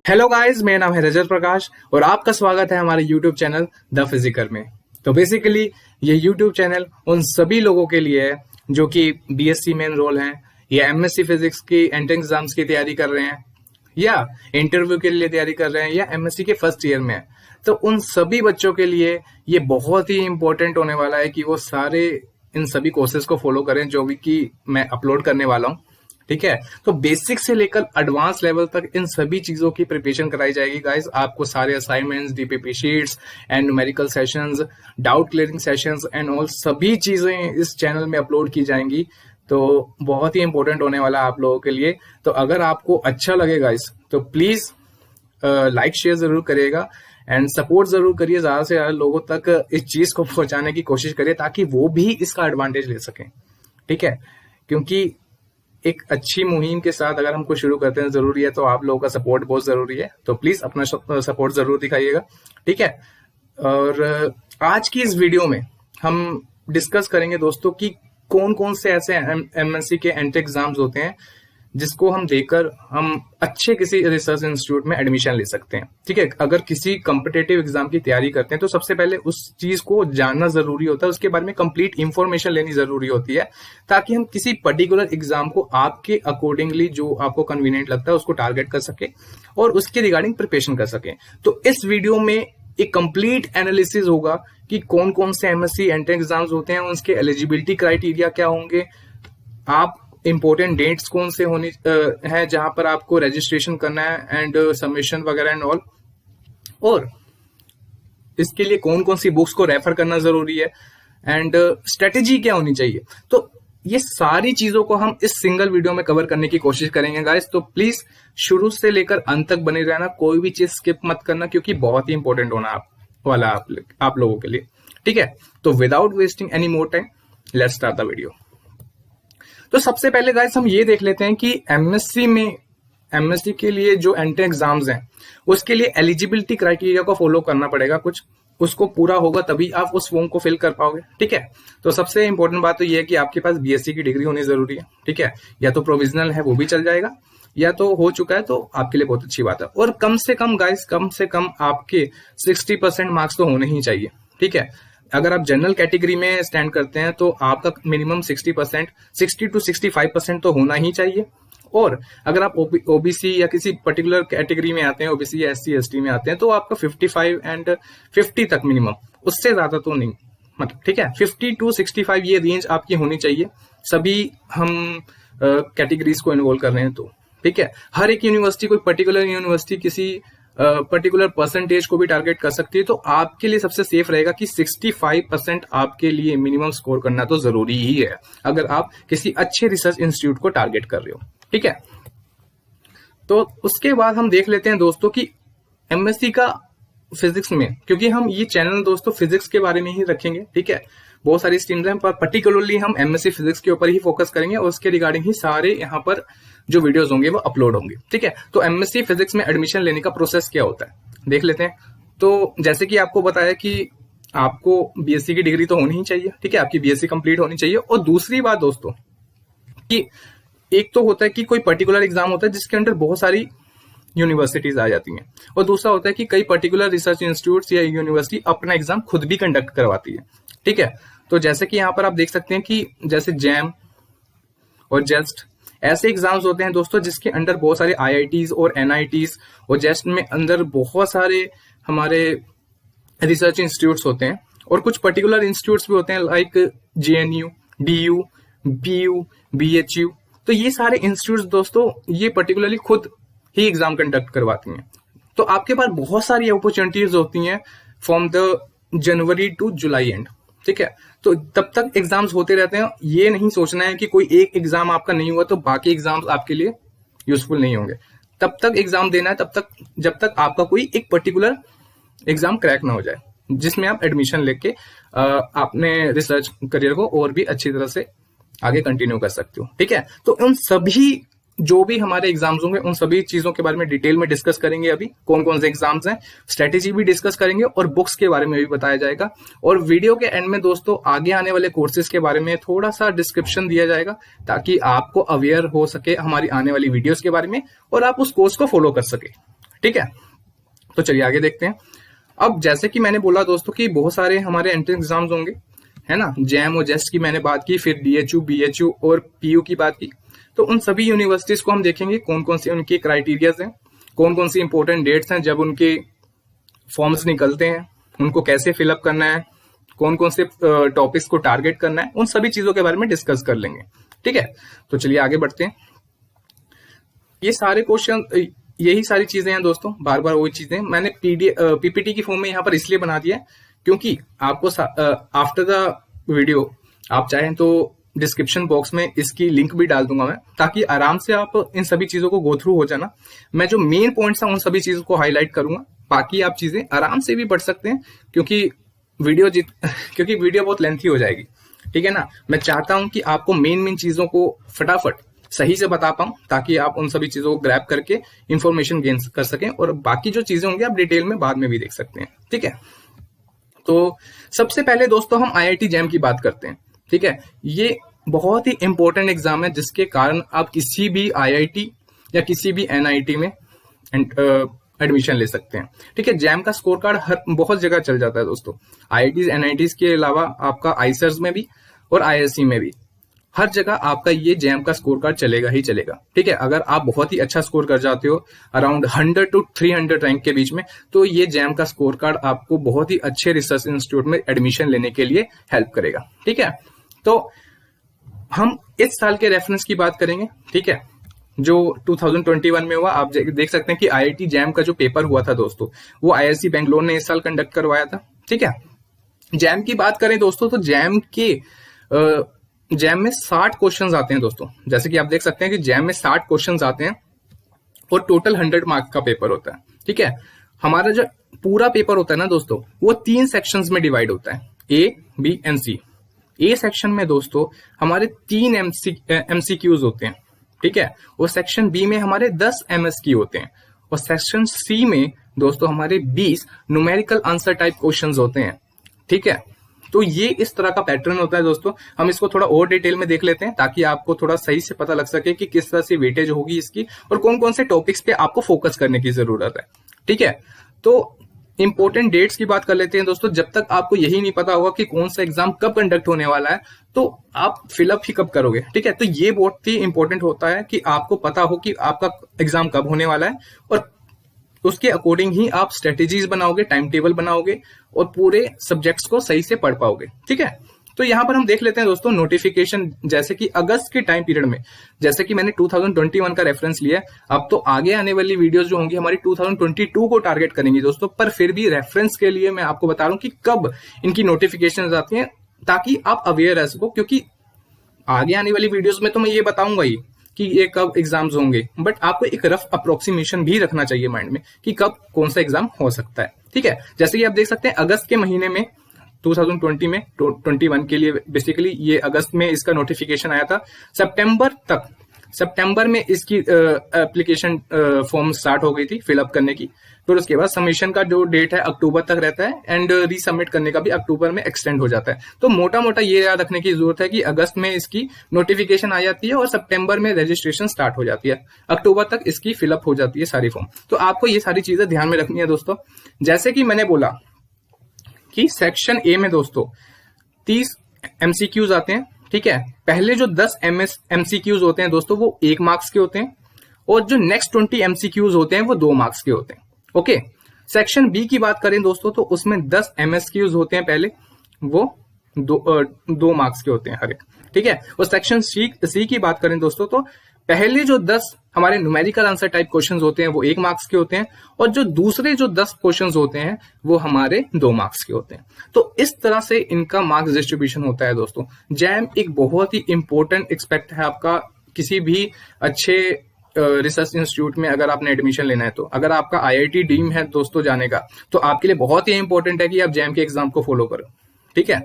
Hello guys, मेरा नाम है रजत प्रकाश और आपका स्वागत है हमारे यूट्यूब चैनल द फिजिकर में। तो बेसिकली ये यूट्यूब चैनल उन सभी लोगों के लिए है जो कि बीएससी में एनरोल हैं या एमएससी फिजिक्स की एंट्रेंस एग्जाम्स की तैयारी कर रहे हैं या इंटरव्यू के लिए तैयारी कर रहे हैं या एमएससी के फर्स्ट ईयर में है। तो उन सभी बच्चों के लिए ये बहुत ही इंपॉर्टेंट होने वाला है कि वो सारे इन सभी कोर्सेज को फॉलो करें जो भी कि मैं अपलोड करने वाला हूँ। ठीक है, तो बेसिक से लेकर एडवांस लेवल तक इन सभी चीजों की प्रिपरेशन कराई जाएगी गाइस। आपको सारे assignments, DPP sheets and numerical sessions, doubt clearing sessions and all सभी चीजें इस चैनल में अपलोड की जाएंगी। तो बहुत ही इंपॉर्टेंट होने वाला है आप लोगों के लिए। तो अगर आपको अच्छा लगे गाइस तो प्लीज लाइक शेयर जरूर करिएगा एंड सपोर्ट जरूर करिए, ज्यादा से ज्यादा लोगों तक इस चीज को पहुंचाने की कोशिश करिए ताकि वो भी इसका एडवांटेज ले सकें। ठीक है, क्योंकि एक अच्छी मुहिम के साथ अगर हम कुछ शुरू करते हैं जरूरी है तो आप लोगों का सपोर्ट बहुत जरूरी है। तो प्लीज अपना सपोर्ट जरूर दिखाइएगा। ठीक है, और आज की इस वीडियो में हम डिस्कस करेंगे दोस्तों कि कौन कौन से ऐसे एमएससी के एंट्री एग्जाम्स होते हैं जिसको हम देकर हम अच्छे किसी रिसर्च इंस्टीट्यूट में एडमिशन ले सकते हैं। ठीक है, अगर किसी कॉम्पिटेटिव एग्जाम की तैयारी करते हैं तो सबसे पहले उस चीज को जानना जरूरी होता है, उसके बारे में कंप्लीट इंफॉर्मेशन लेनी जरूरी होती है ताकि हम किसी पर्टिकुलर एग्जाम को आपके अकॉर्डिंगली जो आपको कन्वीनियंट लगता है उसको टारगेट कर सके और उसके रिगार्डिंग प्रिपरेशन कर सके। तो इस वीडियो में एक कंप्लीट एनालिसिस होगा कि कौन कौन से एमएससी एंट्रेंस एग्जाम्स होते हैं, उनके एलिजिबिलिटी क्राइटेरिया क्या होंगे, आप इंपॉर्टेंट डेट्स कौन से होनी है जहां पर आपको रजिस्ट्रेशन करना है एंड सबमिशन वगैरह एंड ऑल, और इसके लिए कौन कौन सी बुक्स को रेफर करना जरूरी है एंड स्ट्रेटेजी क्या होनी चाहिए। तो ये सारी चीजों को हम इस सिंगल वीडियो में कवर करने की कोशिश करेंगे गाइस। तो प्लीज शुरू से लेकर अंत तक बने रहना, कोई भी चीज स्किप मत करना क्योंकि बहुत ही इंपॉर्टेंट होना वाला आप लोगों के लिए। ठीक है, तो without wasting any more time let's start the video. तो सबसे पहले गाइस हम ये देख लेते हैं कि एमएससी के लिए जो एंट्रेंस एग्जाम्स हैं उसके लिए एलिजिबिलिटी क्राइटेरिया को फॉलो करना पड़ेगा, कुछ उसको पूरा होगा तभी आप उस फॉर्म को फिल कर पाओगे। ठीक है, तो सबसे इंपॉर्टेंट बात तो ये है कि आपके पास बीएससी की डिग्री होनी जरूरी है। ठीक है, या तो प्रोविजनल है वो भी चल जाएगा या तो हो चुका है तो आपके लिए बहुत अच्छी बात है। और कम से कम गाइस, कम से कम आपके 60% मार्क्स तो होने ही चाहिए। ठीक है, अगर आप जनरल कैटेगरी में स्टैंड करते हैं तो आपका मिनिमम 60% 60 to 65% तो होना ही चाहिए। और अगर आप ओबीसी या किसी पर्टिकुलर कैटेगरी में आते हैं, ओबीसी या एससी एसटी में आते हैं, तो आपका 55 एंड 50 तक मिनिमम, उससे ज्यादा तो नहीं, मतलब ठीक है 50 to 65 ये रेंज आपकी होनी चाहिए। सभी हम कैटेगरीज को इन्वॉल्व कर रहे हैं तो ठीक है, हर एक यूनिवर्सिटी, कोई पर्टिकुलर यूनिवर्सिटी किसी पर्टिकुलर परसेंटेज को भी टारगेट कर सकती है। तो आपके लिए सबसे सेफ रहेगा कि 65% आपके लिए मिनिमम स्कोर करना तो जरूरी ही है अगर आप किसी अच्छे रिसर्च इंस्टीट्यूट को टारगेट कर रहे हो। ठीक है, तो उसके बाद हम देख लेते हैं दोस्तों कि एमएससी का फिजिक्स में, क्योंकि हम ये चैनल दोस्तों फिजिक्स के बारे में ही रखेंगे। ठीक है, बहुत सारी स्ट्रीम्स हैं पर पर्टिकुलरली हम एमएससी फिजिक्स के ऊपर ही फोकस करेंगे और उसके रिगार्डिंग ही सारे यहाँ पर जो वीडियोस होंगे वो अपलोड होंगे। ठीक है, तो एमएससी फिजिक्स में एडमिशन लेने का प्रोसेस क्या होता है देख लेते हैं। तो जैसे कि आपको बताया कि आपको बीएससी की डिग्री तो होनी ही चाहिए। ठीक है, आपकी बीएससी कंप्लीट होनी चाहिए। और दूसरी बात दोस्तों कि एक तो होता है कि कोई पर्टिकुलर एग्जाम होता है जिसके अंदर बहुत सारी यूनिवर्सिटीज आ जाती हैं, और दूसरा होता है कि कई पर्टिकुलर रिसर्च इंस्टीट्यूट्स या यूनिवर्सिटी अपना एग्जाम खुद भी कंडक्ट करवाती है। ठीक है, तो जैसे कि यहाँ पर आप देख सकते हैं कि जैसे जैम और जेस्ट ऐसे एग्जाम्स होते हैं दोस्तों जिसके अंदर बहुत सारे आईआईटीज और एनआईटीज, और जेस्ट में अंदर बहुत सारे हमारे रिसर्च इंस्टीट्यूट्स होते हैं और कुछ पर्टिकुलर इंस्टीट्यूट्स भी होते हैं लाइक जेएनयू, डीयू, बीयू, बीएचयू। तो ये सारे इंस्टीट्यूट्स दोस्तों ये पर्टिकुलरली खुद ही एग्जाम कंडक्ट करवाती हैं। तो आपके पास बहुत सारी अपॉर्चुनिटीज होती हैं from the January to July end. ठीक है, तो तब तक एग्जाम्स होते रहते हैं। ये नहीं सोचना है कि कोई एक एग्जाम आपका नहीं हुआ तो बाकी एग्जाम्स आपके लिए यूजफुल नहीं होंगे। तब तक एग्जाम देना है, तब तक जब तक आपका कोई एक पर्टिकुलर एग्जाम क्रैक ना हो जाए जिसमें आप एडमिशन लेके अपने रिसर्च करियर को और भी अच्छी तरह से आगे कंटिन्यू कर सकते हो। ठीक है, तो उन सभी जो भी हमारे एग्जाम्स होंगे उन सभी चीजों के बारे में डिटेल में डिस्कस करेंगे। अभी कौन कौन से एग्जाम्स हैं, स्ट्रेटेजी भी डिस्कस करेंगे और बुक्स के बारे में भी बताया जाएगा। और वीडियो के एंड में दोस्तों आगे आने वाले कोर्सेज के बारे में थोड़ा सा डिस्क्रिप्शन दिया जाएगा ताकि आपको अवेयर हो सके हमारी आने वाली वीडियोस के बारे में और आप उस कोर्स को फॉलो कर सके। ठीक है, तो चलिए आगे देखते हैं। अब जैसे कि मैंने बोला दोस्तों कि बहुत सारे हमारे एंट्रेंस एग्जाम्स होंगे, है ना। जैम और जेस्ट की मैंने बात की, फिर डीएचयू, बीएचयू और पीयू की बात की। तो उन सभी यूनिवर्सिटीज को हम देखेंगे कौन कौन सी उनकी क्राइटेरियाज हैं, कौन कौन सी इंपॉर्टेंट डेट्स हैं जब उनके फॉर्म्स निकलते हैं, उनको कैसे फिलअप करना है, कौन कौन से टॉपिक्स को टारगेट करना है, उन सभी चीजों के बारे में डिस्कस कर लेंगे। ठीक है, तो चलिए आगे बढ़ते हैं। ये सारे क्वेश्चन, यही सारी चीजें हैं दोस्तों, बार बार वही चीजें मैंने पीपीटी की फॉर्म में यहाँ पर इसलिए बना दिया क्योंकि आपको आफ्टर द वीडियो आप चाहें तो डिस्क्रिप्शन बॉक्स में इसकी लिंक भी डाल दूंगा मैं, ताकि आराम से आप इन सभी चीजों को गो थ्रू हो जाना। मैं जो मेन पॉइंट्स हैं उन सभी चीजों को हाईलाइट करूंगा, बाकी आप चीजें आराम से भी पढ़ सकते हैं क्योंकि वीडियो बहुत लेंथी हो जाएगी। ठीक है ना, मैं चाहता हूं कि आपको मेन चीजों को फटाफट सही से बता पाऊं ताकि आप उन सभी चीजों को ग्रैब करके इंफॉर्मेशन गेन कर सकें, और बाकी जो चीजें होंगी आप डिटेल में बाद में भी देख सकते हैं। ठीक है, तो सबसे पहले दोस्तों हम आईआईटी जैम की बात करते हैं। ठीक है, ये बहुत ही इंपॉर्टेंट एग्जाम है जिसके कारण आप किसी भी आईआईटी या किसी भी एनआईटी में एडमिशन ले सकते हैं। ठीक है, जैम का स्कोर कार्ड हर बहुत जगह चल जाता है दोस्तों, आईआईटीज एनआईटीज के अलावा आपका आईसर्स में भी और आईएससी में भी, हर जगह आपका ये जैम का स्कोर कार्ड चलेगा ही चलेगा। ठीक है, अगर आप बहुत ही अच्छा स्कोर कर जाते हो अराउंड 100 to 300 रैंक के बीच में, तो ये जैम का स्कोर कार्ड आपको बहुत ही अच्छे रिसर्च इंस्टीट्यूट में एडमिशन लेने के लिए हेल्प करेगा। ठीक है, तो हम इस साल के रेफरेंस की बात करेंगे। ठीक है, जो 2021 में हुआ, आप देख सकते हैं कि आईआईटी जैम का जो पेपर हुआ था दोस्तों, वो आईआईसी बेंगलोर ने इस साल कंडक्ट करवाया था। ठीक है, जैम की बात करें दोस्तों तो जैम में 60 क्वेश्चंस आते हैं दोस्तों, जैसे कि आप देख सकते हैं कि जैम में 60 क्वेश्चंस आते हैं और टोटल 100 मार्क्स का पेपर होता है। ठीक है, हमारा जो पूरा पेपर होता है ना दोस्तों, वो 3 सेक्शंस में डिवाइड होता है, A, B and C. A section में दोस्तों हमारे 3 एमसीक्यूज होते हैं। ठीक है, और सेक्शन बी में हमारे 10 एमएसक्यू होते हैं, और सेक्शन सी में दोस्तों हमारे 20 न्यूमेरिकल आंसर टाइप क्वेश्चंस होते हैं। ठीक है, तो ये इस तरह का पैटर्न होता है दोस्तों। हम इसको थोड़ा और डिटेल में देख लेते हैं ताकि आपको थोड़ा सही से पता लग सके कि किस तरह से वेटेज होगी इसकी और कौन कौन से टॉपिक्स पे आपको फोकस करने की जरूरत है। ठीक है, तो इंपॉर्टेंट डेट्स की बात कर लेते हैं दोस्तों। जब तक आपको यही नहीं पता होगा कि कौन सा एग्जाम कब कंडक्ट होने वाला है, तो आप फिलअप ही कब करोगे। ठीक है, तो ये बहुत ही इंपॉर्टेंट होता है कि आपको पता हो कि आपका एग्जाम कब होने वाला है, और उसके अकॉर्डिंग ही आप स्ट्रेटेजीज बनाओगे, टाइम टेबल बनाओगे और पूरे सब्जेक्ट्स को सही से पढ़ पाओगे। ठीक है, तो यहां पर हम देख लेते हैं दोस्तों नोटिफिकेशन, जैसे कि अगस्त के टाइम पीरियड में, जैसे कि मैंने 2021 का रेफरेंस लिया, अब तो आगे आने वाली वीडियोस जो होंगी हमारी 2022 को टारगेट करेंगी दोस्तों, पर फिर भी रेफरेंस के लिए मैं आपको बता रहा हूं कि कब इनकी नोटिफिकेशन आती है, ताकि आप अवेयर रह सको। क्योंकि आगे आने वाली वीडियोज में तो मैं ये बताऊंगा ही कि ये कब एग्जाम्स होंगे, बट आपको एक रफ अप्रोक्सीमेशन भी रखना चाहिए माइंड में कि कब कौन सा एग्जाम हो सकता है। ठीक है, जैसे कि आप देख सकते हैं अगस्त के महीने में 2020 में 21 के लिए बेसिकली ये अगस्त में इसका नोटिफिकेशन आया था। सितंबर में इसकी एप्लीकेशन फॉर्म स्टार्ट हो गई थी फिलअप करने की। फिर उसके बाद सबमिशन का जो डेट है अक्टूबर तक रहता है, एंड रीसबमिट करने का भी अक्टूबर में एक्सटेंड हो जाता है। तो मोटा मोटा ये याद रखने की जरूरत है कि अगस्त में इसकी नोटिफिकेशन आ जाती है और सितंबर में रजिस्ट्रेशन स्टार्ट हो जाती है, अक्टूबर तक इसकी फिलअप हो जाती है सारी फॉर्म। तो आपको ये सारी चीजें ध्यान में रखनी है दोस्तों। जैसे कि मैंने बोला कि सेक्शन ए में दोस्तों 30 एमसीक्यूज आते हैं। ठीक है, पहले जो 10 एमसीक्यूज होते हैं दोस्तों वो 1 मार्क्स के होते हैं, और जो नेक्स्ट 20 एमसीक्यूज होते हैं वो 2 मार्क्स के होते हैं। ओके, सेक्शन बी की बात करें दोस्तों तो उसमें 10 एमएसक्यूज होते हैं पहले, वो 2 मार्क्स के होते हैं हर एक। ठीक है, और सेक्शन सी की बात करें दोस्तों तो पहले जो 10 हमारे न्यूमेरिकल आंसर टाइप क्वेश्चंस होते हैं वो 1 मार्क्स के होते हैं, और जो दूसरे जो 10 क्वेश्चंस होते हैं वो हमारे 2 मार्क्स के होते हैं। तो इस तरह से इनका मार्क्स डिस्ट्रीब्यूशन होता है दोस्तों। जैम एक बहुत ही इंपॉर्टेंट एक्सपेक्ट है आपका किसी भी अच्छे रिसर्च इंस्टीट्यूट में अगर आपने एडमिशन लेना है। तो अगर आपका आईआईटी ड्रीम है दोस्तों जाने का, तो आपके लिए बहुत ही इंपॉर्टेंट है कि आप जैम के एग्जाम को फॉलो करो। ठीक है,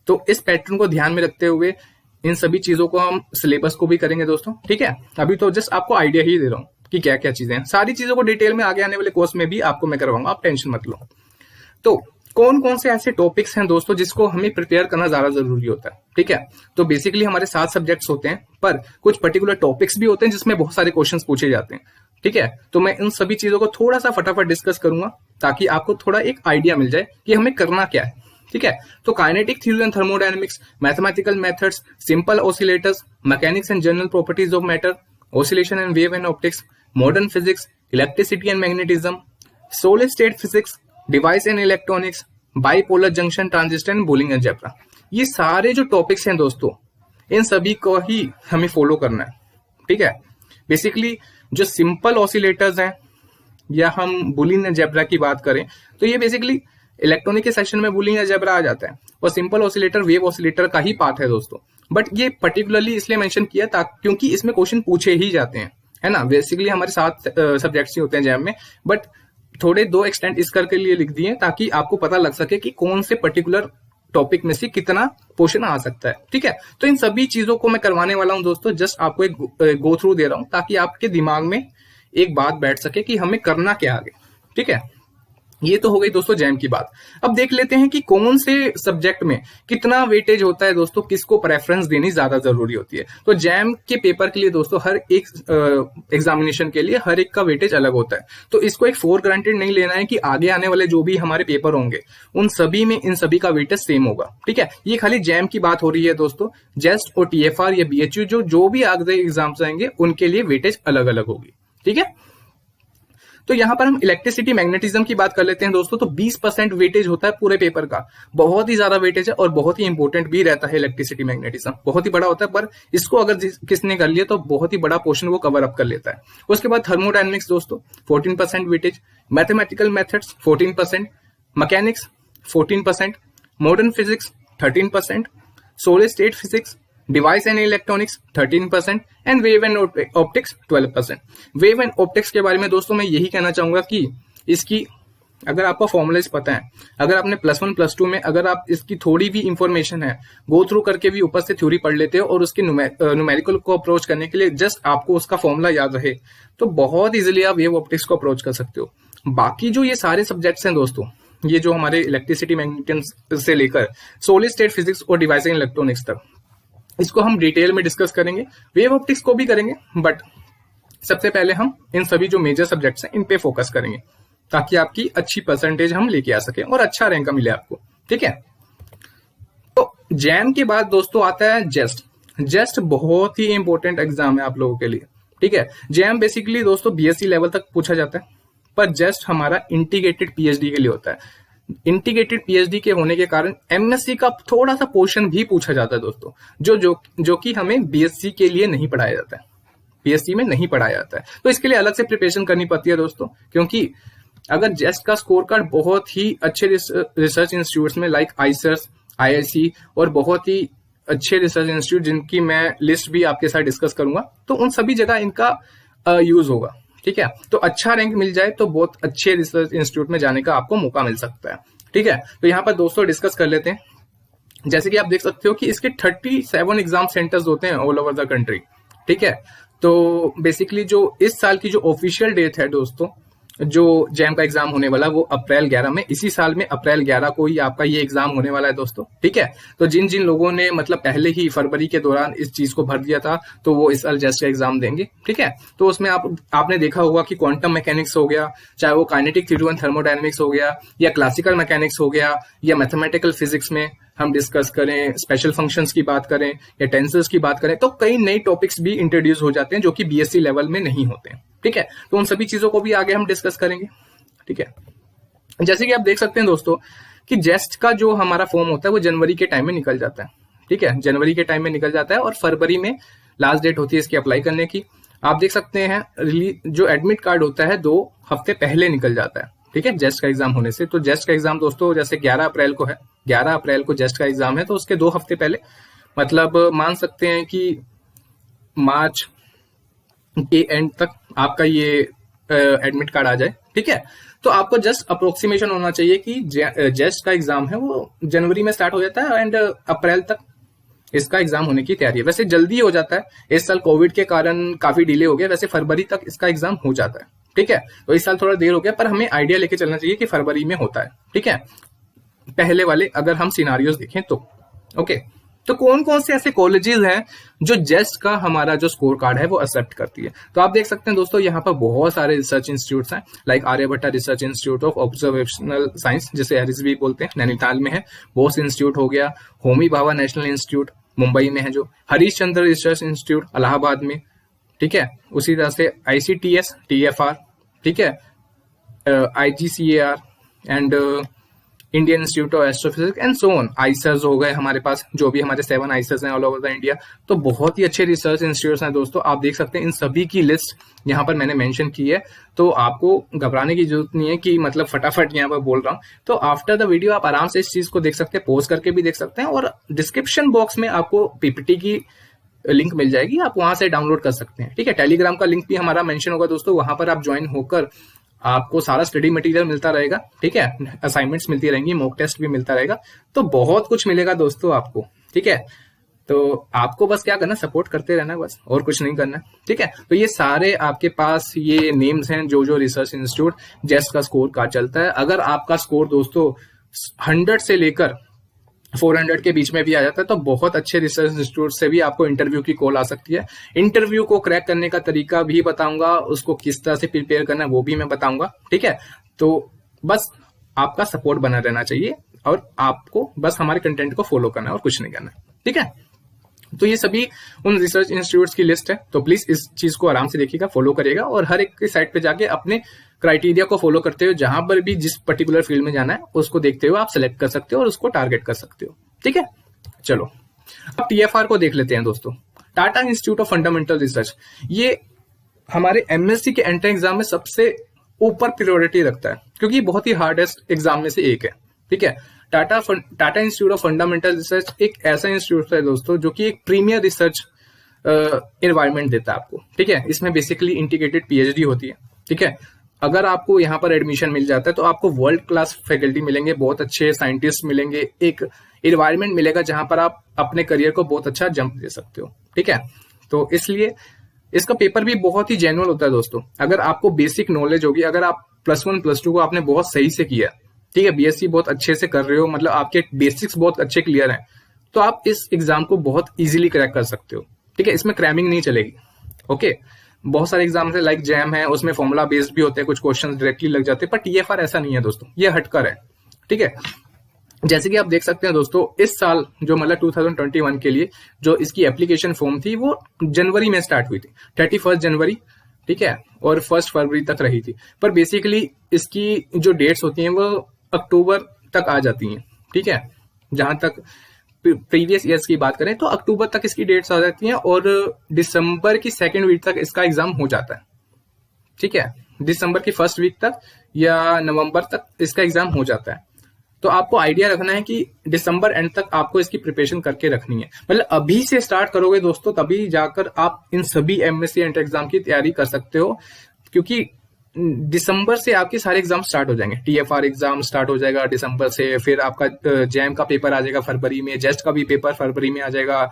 तो इस पैटर्न को ध्यान में रखते हुए इन सभी चीजों को हम सिलेबस को भी करेंगे दोस्तों। ठीक है, अभी तो जस्ट आपको आइडिया ही दे रहा हूं कि क्या क्या चीजें हैं। सारी चीजों को डिटेल में आगे आने वाले कोर्स में भी आपको मैं करवाऊंगा, आप टेंशन मत लो। तो कौन कौन से ऐसे टॉपिक्स हैं दोस्तों जिसको हमें प्रिपेयर करना ज्यादा जरूरी होता है। ठीक है, तो बेसिकली हमारे 7 सब्जेक्ट्स होते हैं, पर कुछ पर्टिकुलर टॉपिक्स भी होते हैं जिसमें बहुत सारे क्वेश्चंस पूछे जाते हैं। ठीक है। तो मैं इन सभी चीजों को थोड़ा सा फटाफट डिस्कस करूंगा ताकि आपको थोड़ा एक आइडिया मिल जाए कि हमें करना क्या है। ठीक है। तो kinetic theory and thermodynamics, mathematical methods, simple oscillators, mechanics and general properties of matter, oscillation and wave and optics, modern physics, electricity and magnetism, solid state physics, device and electronics, bipolar junction transistor and bowling algebra. ये सारे जो topics हैं दोस्तों, इन सभी को ही हमें follow करना है। ठीक है। बेसिकली जो सिंपल ऑसिलेटर्स हैं या हम बूलियन अलजेब्रा की बात करें तो ये बेसिकली इलेक्ट्रॉनिक के सेक्शन में बूलियन अलजेब्रा आ जाता है, और सिंपल ऑसिलेटर वेव ऑसिलेटर का ही पार्ट है दोस्तों। बट ये पर्टिकुलरली इसलिए मेंशन किया था क्योंकि इसमें क्वेश्चन पूछे ही जाते हैं, है ना। बेसिकली हमारे 7 सब्जेक्ट्स ही होते हैं जैम में, बट थोड़े 2 एक्सटेंड इस करके लिए लिख दिए ताकि आपको पता लग सके कि कौन से पर्टिकुलर टॉपिक में से कितना पोर्शन आ सकता है। ठीक है। तो इन सभी चीजों को मैं करवाने वाला हूं दोस्तों, जस्ट आपको एक गो थ्रू दे रहा हूं ताकि आपके दिमाग में एक बात बैठ सके कि हमें करना क्या आगे। ठीक है। ये तो हो गई दोस्तों जैम की बात। अब देख लेते हैं कि कौन से सब्जेक्ट में कितना वेटेज होता है दोस्तों, किसको प्रेफरेंस देनी ज्यादा जरूरी होती है। तो जैम के पेपर के लिए दोस्तों हर एक एग्जामिनेशन के लिए हर एक का वेटेज अलग होता है। तो इसको एक फॉर ग्रांटेड नहीं लेना है कि आगे आने वाले जो भी हमारे पेपर होंगे उन सभी में इन सभी का वेटेज सेम होगा। ठीक है। ये खाली जैम की बात हो रही है दोस्तों। जेस्ट और TFR या BHU जो भी आगे एग्जाम्स आएंगे उनके लिए वेटेज अलग अलग होगी। ठीक है। तो यहां पर हम इलेक्ट्रिसिटी मैग्नेटिज्म की बात कर लेते हैं दोस्तों। तो 20% वेटेज होता है पूरे पेपर का, बहुत ही ज्यादा वेटेज है और बहुत ही इंपॉर्टेंट भी रहता है। इलेक्ट्रिसिटी मैग्नेटिज्म बहुत ही बड़ा होता है, पर इसको अगर किसने कर लिया तो बहुत ही बड़ा पोर्शन वो कवर अप कर लेता है। उसके बाद थर्मोडायनेमिक्स दोस्तों 14% weightage, mathematical methods 14%, mechanics 14%, modern physics 13%, solid state physics, device and electronics 13% and wave and optics 12%। Wave and optics के बारे में दोस्तों मैं यही कहना चाहूंगा कि इसकी अगर आपको फॉर्मुलेज पता है, अगर आपने +1 +2 में अगर आप इसकी थोड़ी भी इंफॉर्मेशन है गो थ्रू करके भी ऊपर से थ्योरी पढ़ लेते हो और उसके न्यूमेरिकल को अप्रोच करने के लिए जस्ट आपको उसका फॉर्मूला याद रहे तो बहुत इजीली आप वेव ऑप्टिक्स को अप्रोच कर सकते हो। बाकी जो ये सारे सब्जेक्ट्स हैं दोस्तों, ये जो हमारे इलेक्ट्रिसिटी मैग्नेटिज्म से लेकर सॉलिड स्टेट फिजिक्स और डिवाइस एंड इलेक्ट्रॉनिक्स तक, इसको हम डिटेल में डिस्कस करेंगे। वेव ऑप्टिक्स को भी करेंगे, बट सबसे पहले हम इन सभी जो मेजर सब्जेक्ट्स हैं इन पे फोकस करेंगे ताकि आपकी अच्छी परसेंटेज हम लेके आ सके और अच्छा रैंक मिले आपको। ठीक है। तो जैम के बाद दोस्तों आता है जेस्ट। जेस्ट बहुत ही इंपॉर्टेंट एग्जाम है आप लोगों के लिए। ठीक है। जैम बेसिकली दोस्तों BSc लेवल तक पूछा जाता है, पर जेस्ट हमारा इंटीग्रेटेड PhD के लिए होता है। इंटीग्रेटेड PhD के होने के कारण MSc का थोड़ा सा पोर्शन भी पूछा जाता है दोस्तों, जो कि हमें BSc के लिए नहीं पढ़ाया जाता है, PhD में नहीं पढ़ाया जाता है। तो इसके लिए अलग से प्रिपरेशन करनी पड़ती है दोस्तों, क्योंकि अगर जेस्ट का स्कोर कार्ड बहुत ही अच्छे रिसर्च इंस्टीट्यूट्स में लाइक ICERS, IIC और बहुत ही अच्छे रिसर्च इंस्टीट्यूट जिनकी मैं लिस्ट भी आपके साथ डिस्कस करूंगा, तो उन सभी जगह इनका यूज होगा। ठीक है। तो अच्छा रैंक मिल जाए तो बहुत अच्छे रिसर्च इंस्टीट्यूट में जाने का आपको मौका मिल सकता है। ठीक है। तो यहाँ पर दोस्तों डिस्कस कर लेते हैं। जैसे कि आप देख सकते हो कि इसके 37 एग्जाम सेंटर्स होते हैं ऑल ओवर द कंट्री। ठीक है। तो बेसिकली जो इस साल की जो ऑफिशियल डेट है दोस्तों, जो जैम का एग्जाम होने वाला वो अप्रैल 11 में, इसी साल में अप्रैल 11 को ही आपका ये एग्जाम होने वाला है दोस्तों। ठीक है। तो जिन जिन लोगों ने मतलब पहले ही फरवरी के दौरान इस चीज को भर दिया था तो वो इस साल जेस्ट का एग्जाम देंगे। ठीक है। तो उसमें आपने देखा होगा कि क्वांटम मैकेनिक्स हो गया, चाहे वो काइनेटिक थ्योरी एंड थर्मोडायनेमिक्स हो गया, या क्लासिकल मैकेनिक्स हो गया, या मैथमेटिकल फिजिक्स में हम डिस्कस करें, स्पेशल फंक्शंस की बात करें या टेंसर्स की बात करें, तो कई नए टॉपिक्स भी इंट्रोड्यूस हो जाते हैं जो कि BSc लेवल में नहीं होते हैं। ठीक है। तो उन सभी चीजों को भी आगे हम डिस्कस करेंगे। ठीक है। जैसे कि आप देख सकते हैं दोस्तों कि जेस्ट का जो हमारा फॉर्म होता है वो जनवरी के टाइम में निकल जाता है। ठीक है। जनवरी के टाइम में निकल जाता है और फरवरी में लास्ट डेट होती है इसकी अप्लाई करने की। आप देख सकते हैं जो एडमिट कार्ड होता है 2 हफ्ते पहले निकल जाता है। ठीक है। जेस्ट का एग्जाम होने से, तो जेस्ट का एग्जाम दोस्तों जैसे 11 अप्रैल को है, 11 अप्रैल को जेस्ट का एग्जाम है, तो उसके 2 हफ्ते पहले मतलब मान सकते हैं कि मार्च के एंड तक आपका ये एडमिट कार्ड आ जाए। ठीक है। तो आपको जस्ट अप्रोक्सीमेशन होना चाहिए कि जेस्ट का एग्जाम है वो जनवरी में स्टार्ट हो जाता है एंड अप्रैल तक इसका एग्जाम होने की तैयारी है। वैसे जल्दी हो जाता है, इस साल कोविड के कारण काफी डिले हो गया, वैसे फरवरी तक इसका एग्जाम हो जाता है। ठीक है। तो इस साल थोड़ा देर हो गया, पर हमें आइडिया लेके चलना चाहिए कि फरवरी में होता है। ठीक है। पहले वाले अगर हम सिनारियोस देखें तो ओके। तो कौन कौन से ऐसे कॉलेजेस हैं जो जेस्ट का हमारा जो स्कोर कार्ड है वो एक्सेप्ट करती है। तो आप देख सकते हैं दोस्तों, यहाँ पर बहुत सारे रिसर्च इंस्टीट्यूट्स हैं, like Aryabhatta research institute of observational science, जिसे आरएसबी बोलते हैं, नैनीताल में है। बोस इंस्टीट्यूट हो गया, होमी भाभा नेशनल इंस्टीट्यूट मुंबई में है, जो हरीश चंद्र रिसर्च इंस्टीट्यूट इलाहाबाद में, ठीक है। उसी तरह से ICTS TFR, ठीक है, IGCAR and Indian Institute of Astrophysics and so on. IISERs हो गए हमारे पास, जो भी हमारे 7 आइसर्स हैं ऑल ओवर द इंडिया। तो बहुत ही अच्छे रिसर्च इंस्टीट्यूट्स हैं दोस्तों, आप देख सकते हैं। इन सभी की लिस्ट यहाँ पर मैंने मेंशन की है, तो आपको घबराने की जरूरत नहीं है कि मतलब फटाफट यहाँ पर बोल रहा हूँ। तो आफ्टर द वीडियो आप आराम से इस चीज को देख सकते हैं, पॉज करके भी देख सकते हैं, और डिस्क्रिप्शन बॉक्स में आपको PPT की लिंक मिल जाएगी, आप वहां से डाउनलोड कर सकते हैं, ठीक है। टेलीग्राम का लिंक भी हमारा मेंशन होगा दोस्तों, वहां पर आप ज्वाइन होकर आपको सारा स्टडी मटेरियल मिलता रहेगा, ठीक है। असाइनमेंट्स मिलती रहेंगी, मॉक टेस्ट भी मिलता रहेगा, तो बहुत कुछ मिलेगा दोस्तों आपको, ठीक है। तो आपको बस क्या करना, सपोर्ट करते रहना बस, और कुछ नहीं करना, ठीक है। तो ये सारे आपके पास ये नेम्स हैं जो रिसर्च इंस्टीट्यूट जेस्ट का स्कोर कार्ड चलता है। अगर आपका स्कोर दोस्तों 100 से लेकर 400 के बीच में भी आ जाता है, तो बहुत अच्छे रिसर्च इंस्टीट्यूट से भी आपको इंटरव्यू की कॉल आ सकती है। इंटरव्यू को क्रैक करने का तरीका भी बताऊंगा, उसको किस तरह से प्रिपेयर करना है वो भी मैं बताऊंगा, ठीक है। तो बस आपका सपोर्ट बना रहना चाहिए, और आपको बस हमारे कंटेंट को फॉलो करना है और कुछ नहीं करना है, ठीक है। तो ये सभी उन रिसर्च इंस्टीट्यूट्स की लिस्ट है, तो प्लीज इस चीज को आराम से देखिएगा, फॉलो करिएगा, और हर एक की साइट पे जाके अपने क्राइटेरिया को फॉलो करते हुए जहां पर भी जिस पर्टिकुलर फील्ड में जाना है उसको देखते हुए आप सेलेक्ट कर सकते हो और उसको टारगेट कर सकते हो, ठीक है। चलो अब TFR को देख लेते हैं दोस्तों, Tata institute of fundamental research. ये हमारे MSc के एंट्रेंस एग्जाम में सबसे ऊपर प्रायोरिटी रखता है, क्योंकि बहुत ही हार्डेस्ट एग्जाम में से एक है, ठीक है। Tata institute of fundamental research एक ऐसा इंस्टीट्यूट है दोस्तों जो कि एक प्रीमियर रिसर्च एनवायरनमेंट देता है आपको, ठीक है। इसमें बेसिकली इंटीग्रेटेड PhD होती है, ठीक है। अगर आपको यहाँ पर एडमिशन मिल जाता है तो आपको वर्ल्ड क्लास फैकल्टी मिलेंगे, बहुत अच्छे साइंटिस्ट मिलेंगे, एक एनवायरनमेंट मिलेगा जहां पर आप अपने करियर को बहुत अच्छा जंप दे सकते हो, ठीक है। तो इसलिए इसका पेपर भी बहुत ही जेन्युइन होता है दोस्तों। अगर आपको बेसिक नॉलेज होगी, अगर आप +1 +2 को आपने बहुत सही से किया, ठीक है, BSc बहुत अच्छे से कर रहे हो, मतलब आपके बेसिक्स बहुत अच्छे क्लियर हैं, तो आप इस एग्जाम को बहुत इजीली क्रैक कर सकते हो, ठीक है। इसमें क्रैमिंग नहीं चलेगी, ओके। बहुत सारे एग्जाम है लाइक जैम है, उसमें फॉर्मूला बेस्ड भी होते हैं, कुछ क्वेश्चंस डायरेक्टली लग जाते हैं, पर TFR ऐसा नहीं है दोस्तों, ये हटकर है, ठीक है। जैसे कि आप देख सकते हैं दोस्तों, इस साल जो मतलब 2021 के लिए जो इसकी एप्लीकेशन फॉर्म थी वो जनवरी में स्टार्ट हुई थी, 31 जनवरी, ठीक है, और 1 फरवरी तक रही थी। पर बेसिकली इसकी जो डेट्स होती हैं वो अक्टूबर तक आ जाती हैं, ठीक है। जहां तक प्रीवियस ईयर्स की बात करें तो अक्टूबर तक इसकी डेट्स आ जाती हैं, और दिसंबर की 2nd वीक तक इसका एग्जाम हो जाता है, ठीक है। दिसंबर की 1st वीक तक या नवंबर तक इसका एग्जाम हो जाता है। तो आपको आइडिया रखना है कि दिसंबर एंड तक आपको इसकी प्रिपरेशन करके रखनी है, मतलब अभी से स्टार्ट करोगे दोस्तों, तभी जाकर आप इन सभी MSc एंट्रेंस एग्जाम की तैयारी कर सकते हो, क्योंकि दिसंबर से आपके सारे एग्जाम स्टार्ट हो जाएंगे। TFR एग्जाम स्टार्ट हो जाएगा दिसंबर से, फिर आपका जैम का पेपर आ जाएगा फरवरी में, जेस्ट का भी पेपर फरवरी में आ जाएगा,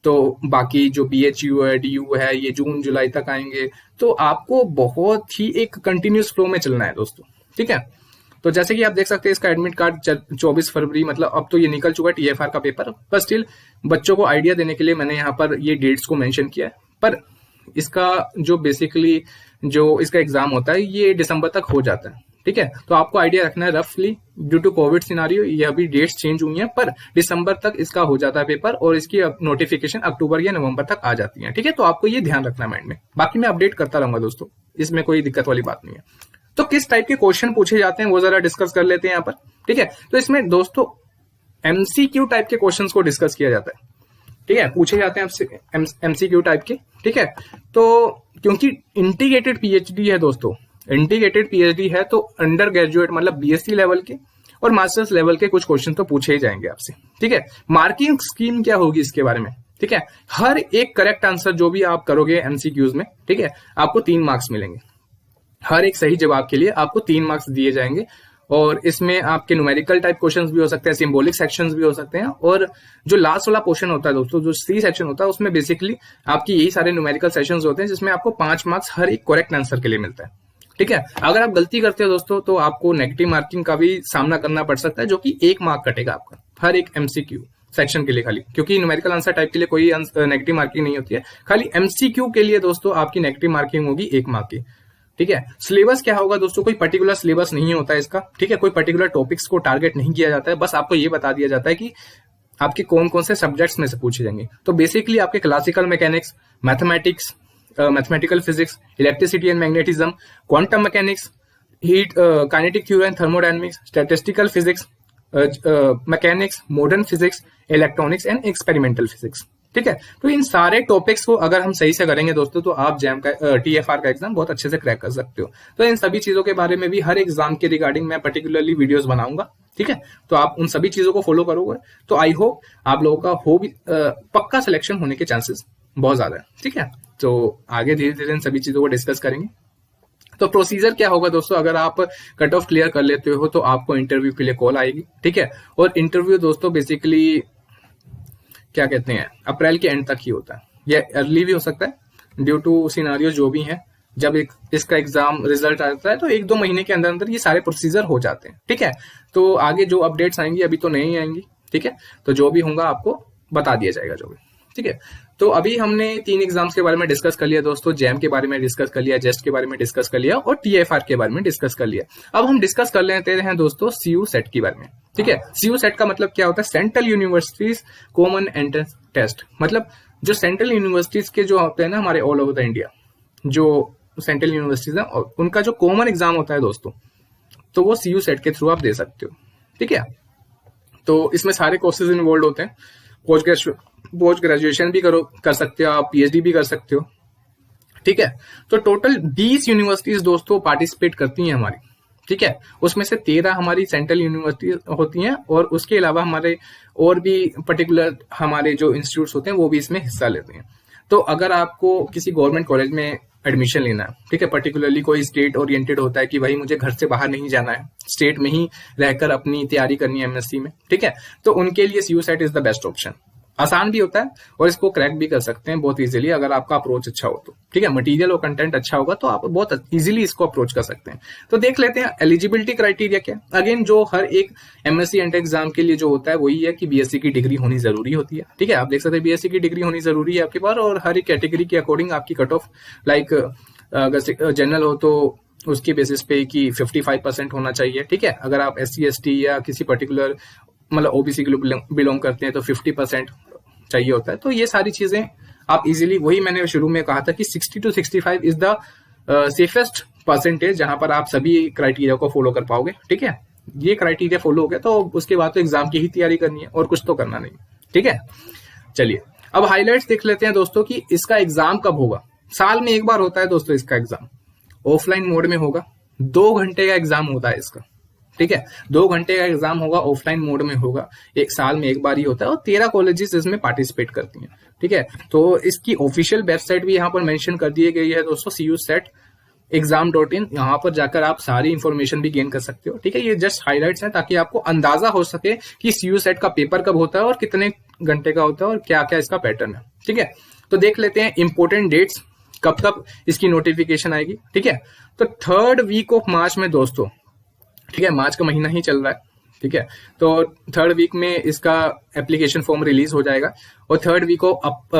तो बाकी जो BHU है, DU है, ये जून जुलाई तक आएंगे। तो आपको बहुत ही एक कंटिन्यूस फ्लो में चलना है दोस्तों, ठीक है। तो जैसे कि आप देख सकते हैं इसका एडमिट कार्ड 24 फरवरी, मतलब अब तो ये निकल चुका है TFR का पेपर, पर स्टिल बच्चों को आइडिया देने के लिए मैंने यहाँ पर ये डेट्स को मेंशन किया है। पर इसका जो बेसिकली जो इसका एग्जाम होता है ये दिसंबर तक हो जाता है, ठीक है। तो आपको आइडिया रखना है रफली, ड्यू टू कोविड सिनारियो ये अभी डेट्स चेंज हुई हैं, पर दिसंबर तक इसका हो जाता है पेपर, और इसकी नोटिफिकेशन अक्टूबर या नवंबर तक आ जाती है, ठीक है। तो आपको ये ध्यान रखना है माइंड में, बाकी मैं अपडेट करता रहूंगा दोस्तों, इसमें कोई दिक्कत वाली बात नहीं है। तो किस टाइप के क्वेश्चन पूछे जाते हैं वो जरा डिस्कस कर लेते हैं यहाँ पर, ठीक है। तो इसमें दोस्तों MCQ टाइप के क्वेश्चन को डिस्कस किया जाता है, ठीक है, पूछे जाते हैं MCQ टाइप के, ठीक है। तो क्योंकि इंटीग्रेटेड PhD है दोस्तों, इंटीग्रेटेड PhD है तो अंडर ग्रेजुएट मतलब BSc लेवल के और मास्टर्स लेवल के कुछ क्वेश्चन तो पूछे ही जाएंगे आपसे, ठीक है। मार्किंग स्कीम क्या होगी इसके बारे में, ठीक है। हर एक करेक्ट आंसर जो भी आप करोगे MCQs में, ठीक है, आपको 3 मार्क्स मिलेंगे। हर एक सही जवाब के लिए आपको 3 मार्क्स दिए जाएंगे, और इसमें आपके न्यूमेरिकल टाइप क्वेश्चंस भी हो सकते हैं, सिंबॉलिक सेक्शंस भी हो सकते हैं, और जो लास्ट वाला पोर्शन होता है दोस्तों, जो C सेक्शन होता है, उसमें बेसिकली आपकी यही सारे न्यूमेरिकल सेक्शंस होते हैं, जिसमें आपको 5 मार्क्स हर एक करेक्ट आंसर के लिए मिलता है, ठीक है। अगर आप गलती करते हो दोस्तों तो आपको नेगेटिव मार्किंग का भी सामना करना पड़ सकता है, जो कि 1 मार्क कटेगा आपका हर एक MCQ, सेक्शन के लिए खाली, क्योंकि न्यूमेरिकल आंसर टाइप के लिए कोई नेगेटिव मार्किंग नहीं होती है, खाली एमसीक्यू के लिए दोस्तों आपकी नेगेटिव मार्किंग होगी 1 मार्क की। ठीक है, सिलेबस क्या होगा दोस्तों, कोई पर्टिकुलर सिलेबस नहीं होता है इसका। ठीक है, कोई पर्टिकुलर टॉपिक्स को टारगेट नहीं किया जाता है, बस आपको ये बता दिया जाता है कि आपके कौन कौन से सब्जेक्ट्स में से पूछे जाएंगे। तो बेसिकली आपके classical mechanics, mathematics, mathematical physics, electricity and magnetism, quantum mechanics, heat kinetic theory and thermodynamics, statistical physics, mechanics, modern physics, electronics and experimental physics. ठीक है, तो इन सारे टॉपिक्स को अगर हम सही से करेंगे दोस्तों तो आप जैम का टीएफआर का एग्जाम बहुत अच्छे से क्रैक कर सकते हो। तो इन सभी चीजों के बारे में भी हर एग्जाम के रिगार्डिंग मैं पर्टिकुलरली वीडियोस बनाऊंगा। ठीक है, तो आप उन सभी चीजों को फॉलो करोगे तो आई होप आप लोगों का हो भी पक्का सिलेक्शन होने के चांसेस बहुत ज्यादा है। ठीक है, तो आगे धीरे धीरे इन सभी चीजों को डिस्कस करेंगे। तो प्रोसीजर क्या होगा दोस्तों, अगर आप कट ऑफ क्लियर कर लेते हो तो आपको इंटरव्यू के लिए कॉल आएगी। ठीक है, और इंटरव्यू दोस्तों बेसिकली क्या कहते हैं अप्रैल के एंड तक ही होता है, या अर्ली भी हो सकता है ड्यू टू सिनारियो जो भी है। जब इसका एग्जाम रिजल्ट आता है तो 1-2 महीने के अंदर अंदर ये सारे प्रोसीजर हो जाते हैं। ठीक है, तो आगे जो अपडेट्स आएंगी अभी तो नहीं आएंगी। ठीक है, तो जो भी होगा आपको बता दिया जाएगा जो भी। ठीक है, तो अभी हमने 3 एग्जाम्स के बारे में डिस्कस कर लिया दोस्तों, जैम के बारे में डिस्कस कर लिया, जेस्ट के बारे में डिस्कस कर लिया और टीएफआर के बारे में डिस्कस कर लिया। अब हम डिस्कस कर लेते हैं दोस्तों सीयू सेट के बारे में। ठीक है, सीयू सेट का मतलब क्या होता है, central universities common entrance test. मतलब जो सेंट्रल यूनिवर्सिटीज के जो होते हैं ना हमारे ऑल ओवर द इंडिया, जो सेंट्रल यूनिवर्सिटीज है उनका जो कॉमन एग्जाम होता है दोस्तों, तो वो सीयू सेट के थ्रू आप दे सकते हो। ठीक है, तो इसमें सारे कोर्सेज इन्वॉल्व होते हैं, पोस्ट ग्रेजुएशन भी कर सकते हो आप, पीएचडी भी कर सकते हो। ठीक है, तो टोटल 20 यूनिवर्सिटीज दोस्तों पार्टिसिपेट करती हैं हमारी। ठीक है, उसमें से 13 हमारी सेंट्रल यूनिवर्सिटी होती हैं और उसके अलावा हमारे और भी पर्टिकुलर हमारे जो इंस्टीट्यूट्स होते हैं वो भी इसमें हिस्सा लेते हैं। तो अगर आपको किसी गवर्नमेंट कॉलेज में एडमिशन लेना है, ठीक है, पर्टिकुलरली कोई स्टेट ओरिएंटेड होता है कि भाई मुझे घर से बाहर नहीं जाना है, स्टेट में ही रहकर अपनी तैयारी करनी है एमएससी में। ठीक है, तो उनके लिए CU CET is the best option. आसान भी होता है और इसको क्रैक भी कर सकते हैं बहुत इजीली अगर आपका अप्रोच अच्छा हो तो। ठीक है, मटेरियल और कंटेंट अच्छा होगा तो आप बहुत इजीली इसको अप्रोच कर सकते हैं। तो देख लेते हैं एलिजिबिलिटी क्राइटेरिया क्या। अगेन जो हर एक एमएससी एंड एग्जाम के लिए जो होता है वही है कि बीएससी की डिग्री होनी जरूरी होती है। ठीक है, आप देख सकते हैं बीएससी की डिग्री होनी जरूरी है आपके पास, और हर एक कैटेगरी के अकॉर्डिंग आपकी कट ऑफ, लाइक अगर जनरल हो तो उसके बेसिस पे कि 55% होना चाहिए। ठीक है, अगर आप SC ST या किसी पर्टिकुलर मतलब ओबीसी के बिलोंग करते हैं तो 50% चाहिए होता है। तो ये सारी चीजें आप इजीली, वही मैंने शुरू में कहा था कि 60 to 65 is the safest percentage जहां पर आप सभी क्राइटेरिया को फॉलो कर पाओगे। ठीक है, ये क्राइटेरिया फॉलो हो गया तो उसके बाद तो एग्जाम की ही तैयारी करनी है और कुछ तो करना नहीं। ठीक है, चलिए अब हाईलाइट्स देख लेते हैं दोस्तों कि इसका एग्जाम कब होगा। साल में एक बार होता है दोस्तों इसका एग्जाम, ऑफलाइन मोड में होगा, 2 घंटे का एग्जाम होता है इसका। ठीक है, 2 घंटे का एग्जाम होगा, ऑफलाइन मोड में होगा, एक साल में एक बार ही होता है और 13 कॉलेजेस इसमें पार्टिसिपेट करती हैं। ठीक है, तो इसकी ऑफिशियल वेबसाइट भी यहाँ पर मेंशन कर दी गई है दोस्तों, CUSET-exam.in। यहाँ पर जाकर आप सारी इंफॉर्मेशन भी गेन कर सकते हो। ठीक है, ये जस्ट हाईलाइट्स हैं ताकि आपको अंदाजा हो सके कि सीयू सेट का पेपर कब होता है और कितने घंटे का होता है और क्या क्या इसका पैटर्न है। ठीक है, तो देख लेते हैं इंपोर्टेंट डेट्स, कब कब इसकी नोटिफिकेशन आएगी। ठीक है, तो 3rd वीक ऑफ मार्च में दोस्तों, ठीक है, मार्च का महीना ही चल रहा है। ठीक है, तो 3rd वीक में इसका एप्लीकेशन फॉर्म रिलीज हो जाएगा और 3rd वीक ऑफ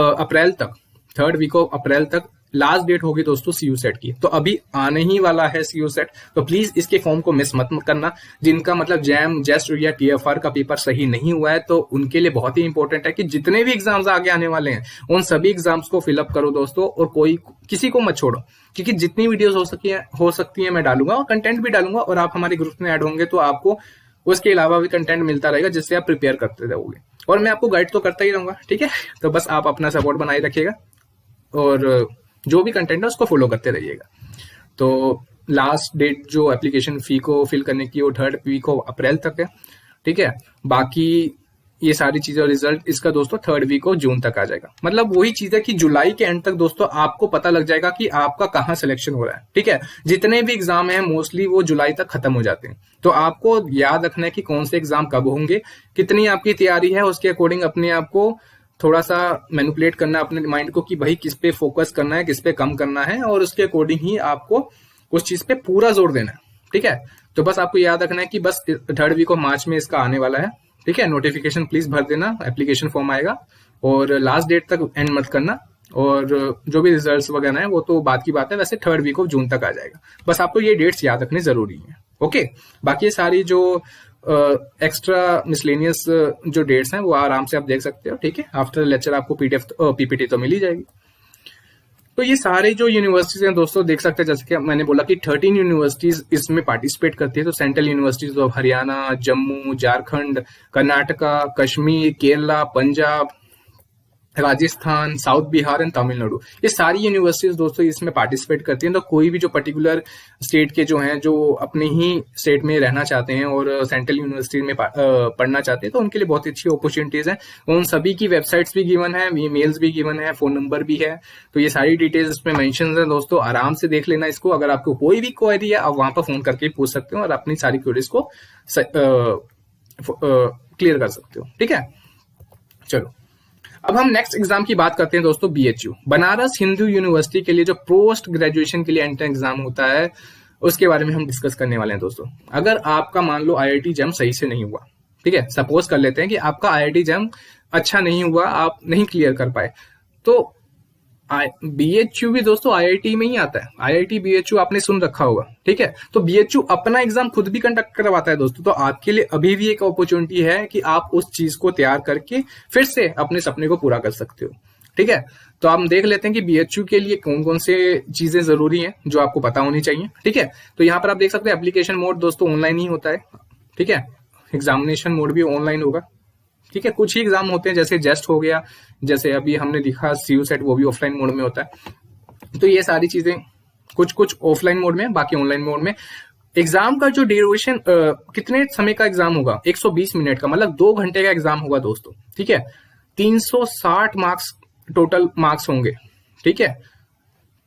अप्रैल तक लास्ट डेट होगी दोस्तों सीयू सेट की। तो अभी आने ही वाला है सीयू सेट, तो प्लीज इसके फॉर्म को मिस मत करना। जिनका मतलब जैम, जेस्ट या टीएफआर का पेपर सही नहीं हुआ है तो उनके लिए बहुत ही इंपॉर्टेंट है कि जितने भी एग्जाम्स आगे आने वाले हैं उन सभी एग्जाम्स को फिलअप करो दोस्तों, और किसी को मत छोड़ो, क्योंकि जितनी वीडियोस हो सकती है मैं डालूंगा और कंटेंट भी डालूंगा, और आप हमारे ग्रुप में ऐड होंगे तो आपको उसके अलावा भी कंटेंट मिलता रहेगा जिससे आप प्रिपेयर करते रहोगे, और मैं आपको गाइड तो करता ही रहूंगा। ठीक है, तो बस आप अपना सपोर्ट बनाए रखिएगा और जो भी कंटेंट है उसको फॉलो करते रहिएगा। तो लास्ट डेट जो एप्लीकेशन फी को फिल करने की वो 3rd वीक ऑफ अप्रैल तक है। ठीक है, बाकी ये सारी चीजें, रिजल्ट इसका दोस्तों 3rd वीक ऑफ जून तक आ जाएगा। मतलब वही चीज है कि जुलाई के एंड तक दोस्तों आपको पता लग जाएगा कि आपका कहाँ सिलेक्शन हो रहा है। ठीक है, जितने भी एग्जाम है मोस्टली वो जुलाई तक खत्म हो जाते हैं, तो आपको याद रखना है कि कौन से एग्जाम कब होंगे, कितनी आपकी तैयारी है, उसके अकॉर्डिंग अपने आप को थोड़ा सा मैनिपुलेट करना अपने माइंड को कि भाई किस पे फोकस करना है, किस पे कम करना है, और उसके अकॉर्डिंग ही आपको उस चीज पे पूरा जोर देना है। ठीक है, तो बस आपको याद रखना है कि बस 3rd वीक ऑफ मार्च में इसका आने वाला है। ठीक है, नोटिफिकेशन प्लीज भर देना, एप्लीकेशन फॉर्म आएगा, और लास्ट डेट तक एंड मत करना, और जो भी रिजल्ट्स वगैरह है वो तो बात की बात है, वैसे 3rd वीक ऑफ जून तक आ जाएगा। बस आपको ये डेट्स याद रखने जरूरी है। ओके, बाकी सारी जो एक्स्ट्रा मिसलेनियस जो डेट्स हैं वो आराम से आप देख सकते हो। ठीक है, आफ्टर लेक्चर आपको पीडीएफ पीपीटी तो मिल ही जाएगी। तो ये सारे जो यूनिवर्सिटीज हैं दोस्तों देख सकते हैं, जैसे कि मैंने बोला कि 13 यूनिवर्सिटीज इसमें पार्टिसिपेट करती है। तो central universities of Haryana, Jammu, Jharkhand, Karnataka, Kashmir, Kerala, Punjab, Rajasthan, south Bihar and Tamil Nadu, ये सारी यूनिवर्सिटीज दोस्तों इसमें पार्टिसिपेट करती हैं। तो कोई भी जो पर्टिकुलर स्टेट के जो हैं, जो अपने ही स्टेट में रहना चाहते हैं और सेंट्रल यूनिवर्सिटी में पढ़ना चाहते हैं, तो उनके लिए बहुत अच्छी अपॉर्चुनिटीज हैं। उन सभी की वेबसाइट्स भी गिवन है, ईमेल्स भी गिवन है, फोन नंबर भी है। तो ये सारी डिटेल्स इसमें मेंशन है दोस्तों, आराम से देख लेना इसको। अगर आपको कोई भी क्वेरी है आप वहां पर फोन करके पूछ सकते हो और अपनी सारी क्वेरीज को क्लियर कर सकते हो। ठीक है, चलो अब हम नेक्स्ट एग्जाम की बात करते हैं दोस्तों, बीएचयू, बनारस हिंदू यूनिवर्सिटी के लिए जो पोस्ट ग्रेजुएशन के लिए एंट्रेंस एग्जाम होता है, उसके बारे में हम डिस्कस करने वाले हैं दोस्तों। अगर आपका मान लो आईआईटी जैम सही से नहीं हुआ, ठीक है, सपोज कर लेते हैं कि आपका आईआईटी जैम अच्छा नहीं हुआ, आप नहीं क्लियर कर पाए, तो बीएचयू भी दोस्तों आईआईटी में ही आता है। आईआईटी बीएचयू आपने सुन रखा होगा, ठीक है। तो बीएचयू अपना एग्जाम खुद भी कंडक्ट करवाता है दोस्तों। तो आपके लिए अभी भी एक अपॉर्चुनिटी है कि आप उस चीज को तैयार करके फिर से अपने सपने को पूरा कर सकते हो। ठीक है, तो आप देख लेते हैं कि बीएचयू के लिए कौन कौन से चीजें जरूरी हैं जो आपको पता होनी चाहिए। ठीक है, तो यहाँ पर आप देख सकते हैं एप्लीकेशन मोड दोस्तों ऑनलाइन ही होता है। ठीक है, एग्जामिनेशन मोड भी ऑनलाइन होगा। ठीक है, कुछ ही एग्जाम होते हैं जैसे जेस्ट हो गया, जैसे अभी हमने दिखा सीयू सेट, वो भी ऑफलाइन मोड में होता है। तो ये सारी चीजें कुछ कुछ ऑफलाइन मोड में, बाकी ऑनलाइन मोड में। एग्जाम का जो ड्यूरेशन कितने समय का एग्जाम होगा, 120 मिनट का, मतलब 2 घंटे का एग्जाम होगा दोस्तों। ठीक है, 360 मार्क्स टोटल मार्क्स होंगे। ठीक है,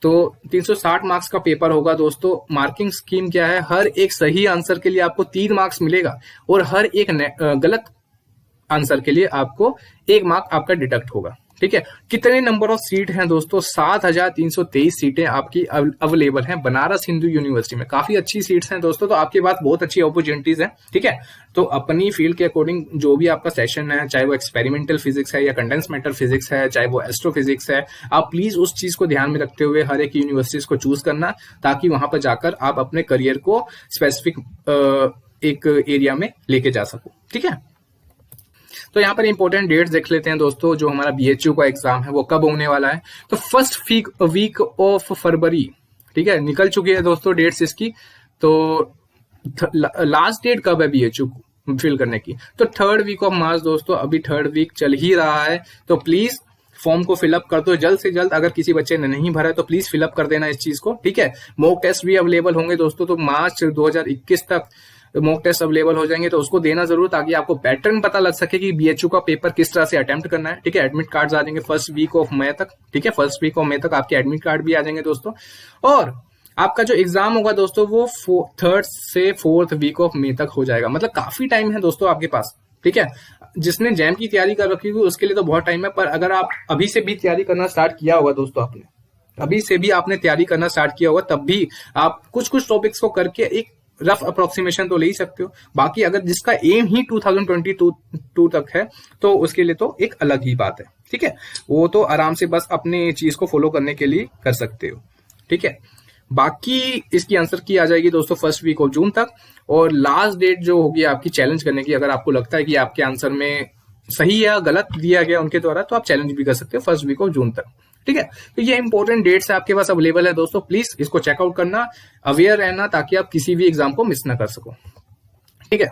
तो 360 मार्क्स का पेपर होगा दोस्तों। मार्किंग स्कीम क्या है, हर एक सही आंसर के लिए आपको 3 मार्क्स मिलेगा और हर एक गलत आंसर के लिए आपको 1 मार्क आपका डिडक्ट होगा। ठीक है, कितने नंबर ऑफ सीट हैं दोस्तों, 7323 सीटें आपकी अवेलेबल हैं बनारस हिंदू यूनिवर्सिटी में। काफी अच्छी सीट्स हैं दोस्तों, तो आपके पास बहुत अच्छी अपॉर्चुनिटीज हैं। ठीक है, तो अपनी फील्ड के अकॉर्डिंग जो भी आपका सेशन है, चाहे वो एक्सपेरिमेंटल फिजिक्स है या कंडेंस मैटर फिजिक्स है, चाहे वो एस्ट्रोफिजिक्स है, आप प्लीज उस चीज को ध्यान में रखते हुए हर एक यूनिवर्सिटीज को चूज करना, ताकि वहां पर जाकर आप अपने करियर को स्पेसिफिक एक एरिया में लेके जा सको। ठीक है, तो यहाँ पर इंपॉर्टेंट डेट्स देख लेते हैं दोस्तों। जो हमारा बीएचयू का एग्जाम है वो कब होने वाला है, तो फर्स्ट वीक ऑफ फरवरी। ठीक है, निकल चुकी है दोस्तों डेट्स इसकी। तो लास्ट डेट कब है बीएचयू फिल करने की, तो 3rd वीक ऑफ मार्च दोस्तों। अभी 3rd वीक चल ही रहा है, तो प्लीज फॉर्म को फिलअप कर दो जल्द से जल्द। अगर किसी बच्चे ने नहीं भरा है तो प्लीज फिलअप कर देना इस चीज को। ठीक है, मॉक टेस्ट भी अवेलेबल होंगे दोस्तों, तो मार्च 2021 तक मॉक टेस्ट अवेलेबल हो जाएंगे, तो उसको देना जरूर, ताकि आपको पैटर्न पता लग सके कि बीएचयू का पेपर किस तरह से अटेम्प्ट करना है। ठीक है, एडमिट कार्ड आ जाएंगे 1st वीक ऑफ मई तक। ठीक है, 1st वीक ऑफ मई तक आपके एडमिट कार्ड भी आ जाएंगे दोस्तों। और आपका जो एग्जाम होगा दोस्तों वो 3rd से 4th वीक ऑफ मई तक हो जाएगा, मतलब काफी टाइम है दोस्तों आपके पास। ठीक है, जिसने जैम की तैयारी कर रखी होगी उसके लिए तो बहुत टाइम है, पर अगर आप अभी से भी तैयारी करना स्टार्ट किया होगा दोस्तों, अभी से भी आपने तैयारी करना स्टार्ट किया होगा, तब भी आप कुछ कुछ टॉपिक्स को करके एक रफ अप्रोक्सीमेशन तो ले ही सकते हो। बाकी अगर जिसका एम ही 2022 तक है तो उसके लिए तो एक अलग ही बात है। ठीक है, वो तो आराम से बस अपने चीज को फॉलो करने के लिए कर सकते हो। ठीक है, बाकी इसकी आंसर की आ जाएगी दोस्तों 1st वीक ऑफ जून तक। और लास्ट डेट जो होगी आपकी चैलेंज करने की, अगर आपको लगता है कि आपके आंसर में सही या गलत दिया गया उनके द्वारा, तो आप चैलेंज भी कर सकते हो 1st वीक ऑफ जून तक। ठीक है, तो ये इंपॉर्टेंट डेट्स आपके पास अवेलेबल है दोस्तों, प्लीज इसको चेकआउट करना, अवेयर रहना, ताकि आप किसी भी एग्जाम को मिस ना कर सको। ठीक है,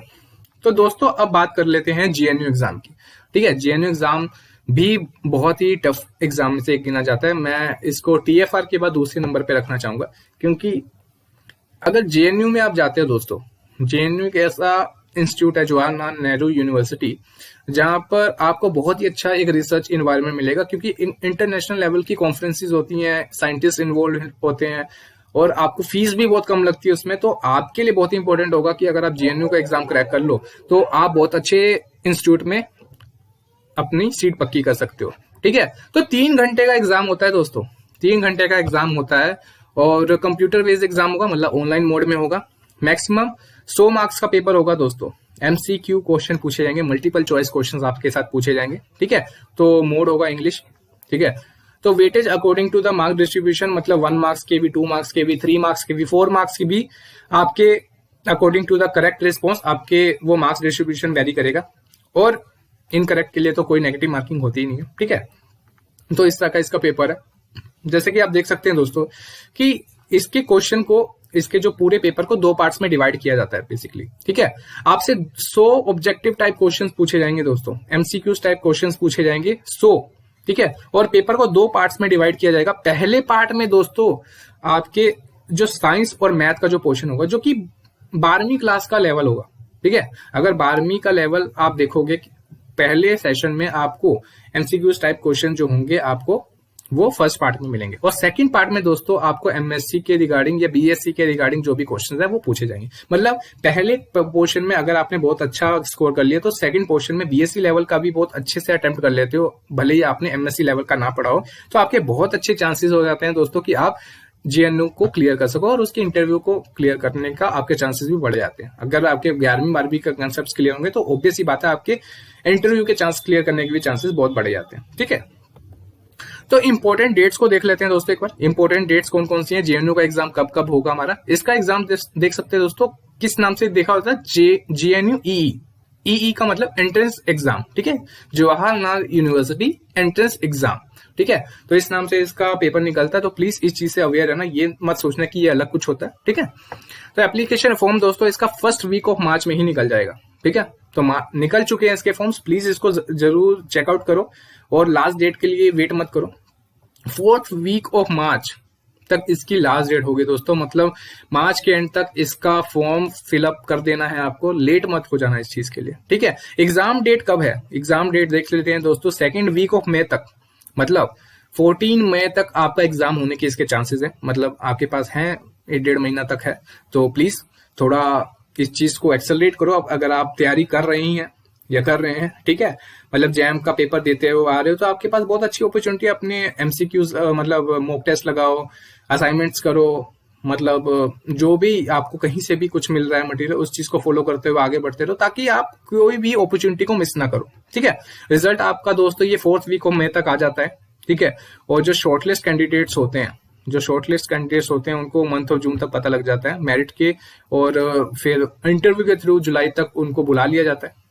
तो दोस्तों अब बात कर लेते हैं जेएनयू एग्जाम की। ठीक है, जेएनयू एग्जाम भी बहुत ही टफ एग्जाम में से एक गिना जाता है। मैं इसको टीएफआर के बाद दूसरे नंबर पे रखना चाहूंगा, क्योंकि अगर जेएनयू में आप जाते हो दोस्तों, जेएनयू एक ऐसा इंस्टीट्यूट है, जवाहरलाल नेहरू यूनिवर्सिटी, जहां पर आपको बहुत ही अच्छा एक रिसर्च इन्वायरमेंट मिलेगा, क्योंकि इंटरनेशनल लेवल की कॉन्फ्रेंसेस होती हैं, साइंटिस्ट इन्वॉल्व होते हैं, और आपको फीस भी बहुत कम लगती है उसमें। तो आपके लिए बहुत ही इंपॉर्टेंट होगा कि अगर आप जेएनयू का एग्जाम क्रैक कर लो तो आप बहुत अच्छे इंस्टीट्यूट में अपनी सीट पक्की कर सकते हो। ठीक है, तो 3 घंटे का एग्जाम होता है दोस्तों, 3 घंटे का एग्जाम होता है, और कंप्यूटर बेस्ड एग्जाम होगा, मतलब ऑनलाइन मोड में होगा। मैक्सिमम 100 मार्क्स का पेपर होगा दोस्तों। MCQ क्वेश्चन पूछे जाएंगे, मल्टीपल चॉइस क्वेश्चन आपके साथ पूछे जाएंगे, ठीक है। तो मोड होगा इंग्लिश, ठीक है। तो weightage according to the mark distribution, मतलब 1 मार्क्स के भी, 2 मार्क्स के भी, 3 मार्क्स के भी, 4 मार्क्स के भी, आपके according to the correct response आपके वो मार्क्स डिस्ट्रीब्यूशन वेरी करेगा। और इनकरेक्ट के लिए तो कोई नेगेटिव मार्किंग होती ही नहीं है, ठीक है। तो इस तरह का इसका पेपर है। जैसे कि आप देख सकते हैं दोस्तों कि इसके क्वेश्चन को, इसके जो पूरे पेपर को 2 पार्ट्स में डिवाइड किया जाता है बेसिकली, ठीक है। आपसे 100 ऑब्जेक्टिव टाइप क्वेश्चंस पूछे जाएंगे दोस्तों, MCQ टाइप क्वेश्चंस पूछे जाएंगे 100, ठीक है। और पेपर को 2 पार्ट्स में डिवाइड किया जाएगा। पहले पार्ट में दोस्तों आपके जो साइंस और मैथ का जो पोर्शन होगा, जो कि 12वीं क्लास का लेवल होगा, ठीक है। अगर 12वीं का लेवल आप देखोगे, पहले सेशन में आपको MCQ टाइप क्वेश्चन जो होंगे आपको वो फर्स्ट पार्ट में मिलेंगे। और सेकंड पार्ट में दोस्तों आपको MSc के रिगार्डिंग या BSc के रिगार्डिंग जो भी क्वेश्चंस है वो पूछे जाएंगे। मतलब पहले पोर्शन में अगर आपने बहुत अच्छा स्कोर कर लिया तो सेकंड पोर्शन में BSc लेवल का भी बहुत अच्छे से अटेम्प्ट कर लेते हो, भले ही आपने MSc लेवल का ना पढ़ा हो, तो आपके बहुत अच्छे चांसेस हो जाते हैं दोस्तों कि आप JNU को क्लियर कर सको और उसके इंटरव्यू को क्लियर करने का आपके चांसेस भी बढ़ जाते हैं। अगर आपके 11वीं 12वीं का कंसेप्ट क्लियर होंगे तो ऑब्वियस ही बात है आपके इंटरव्यू के चांस क्लियर करने के भी चांसेस बहुत बढ़ जाते हैं, ठीक है। तो इंपॉर्टेंट डेट्स को देख लेते हैं दोस्तों एक बार। इंपॉर्टेंट डेट्स कौन कौन सी हैं, JNU का एग्जाम कब कब होगा हमारा। इसका एग्जाम देख सकते हैं दोस्तों, किस नाम से देखा होता है, JNU EE का मतलब एंट्रेंस एग्जाम, ठीक है, जवाहरलाल यूनिवर्सिटी एंट्रेंस एग्जाम, ठीक है। तो इस नाम से इसका पेपर निकलता है। तो प्लीज इस चीज से अवेयर है ना, ये मत सोचना कि ये अलग कुछ होता है, ठीक है। तो एप्लीकेशन फॉर्म दोस्तों इसका फर्स्ट वीक ऑफ मार्च में ही निकल जाएगा, ठीक है। तो निकल चुके हैं इसके फॉर्म्स, प्लीज इसको जरूर चेकआउट करो और लास्ट डेट के लिए वेट मत करो। 4th वीक ऑफ मार्च तक इसकी लास्ट डेट होगी दोस्तों, मतलब मार्च के एंड तक इसका फॉर्म फिलअप कर देना है आपको, लेट मत हो जाना इस चीज के लिए, ठीक है। एग्जाम डेट कब है, एग्जाम डेट देख लेते हैं दोस्तों, 2nd वीक ऑफ मई तक, मतलब 14 मई तक आपका एग्जाम होने के इसके चांसेस है। मतलब आपके पास है 1.5 महीना तक है, तो प्लीज थोड़ा इस चीज को एक्सेलरेट करो। अब अगर आप तैयारी कर रही हैं या कर रहे हैं, ठीक है, मतलब जैम का पेपर देते हो आ रहे हो, तो आपके पास बहुत अच्छी अपॉर्चुनिटी है। अपने MCQs मतलब मॉक टेस्ट लगाओ, असाइनमेंट्स करो, मतलब जो भी आपको कहीं से भी कुछ मिल रहा है मटेरियल, उस चीज को फॉलो करते हुए आगे बढ़ते रहो, ताकि आप कोई भी अपॉर्चुनिटी को मिस ना करो, ठीक है। रिजल्ट आपका दोस्तों ये 4th वीक ऑफ मई तक आ जाता है, ठीक है। और जो शॉर्टलिस्ट कैंडिडेट्स होते हैं, उनको मंथ ऑफ जून तक पता लग जाता है मेरिट के, और फिर इंटरव्यू के थ्रू जुलाई तक उनको बुला लिया जाता है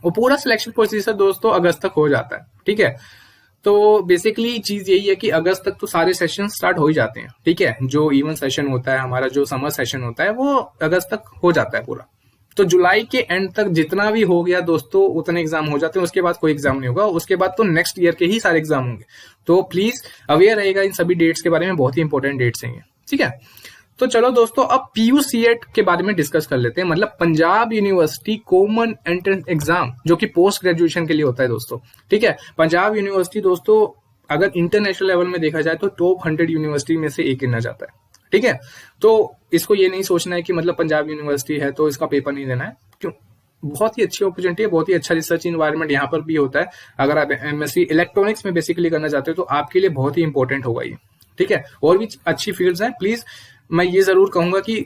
और पूरा सिलेक्शन प्रोसीजर दोस्तों अगस्त तक हो जाता है, ठीक है। तो बेसिकली चीज यही है कि अगस्त तक तो सारे सेशन स्टार्ट हो ही जाते हैं, ठीक है। जो इवन सेशन होता है हमारा, जो समर सेशन होता है, वो अगस्त तक हो जाता है पूरा। तो जुलाई के एंड तक जितना भी हो गया दोस्तों उतने एग्जाम हो जाते हैं, उसके बाद कोई एग्जाम नहीं होगा, उसके बाद तो नेक्स्ट ईयर के ही सारे एग्जाम होंगे। तो प्लीज अवेयर रहेगा इन सभी डेट्स के बारे में, बहुत ही इंपॉर्टेंट डेट्स हैं ये, ठीक है। तो चलो दोस्तों अब PUCET के बारे में डिस्कस कर लेते हैं, मतलब Punjab university common entrance exam, जो कि पोस्ट ग्रेजुएशन के लिए होता है दोस्तों, ठीक है। पंजाब यूनिवर्सिटी दोस्तों अगर इंटरनेशनल लेवल में देखा जाए तो टॉप 100 यूनिवर्सिटी में से एक गिना जाता है, ठीक है। तो इसको ये नहीं सोचना है कि मतलब पंजाब यूनिवर्सिटी है तो इसका पेपर नहीं देना है, क्यों, बहुत ही अच्छी अपॉर्चुनिटी है, बहुत ही अच्छा रिसर्च इन्वायरमेंट यहाँ पर भी होता है। अगर आप MSc इलेक्ट्रॉनिक्स में बेसिकली करना चाहते हो तो आपके लिए बहुत ही इंपॉर्टेंट होगा ये, ठीक है। और भी अच्छी फील्ड्स हैं। प्लीज मैं ये जरूर कहूंगा कि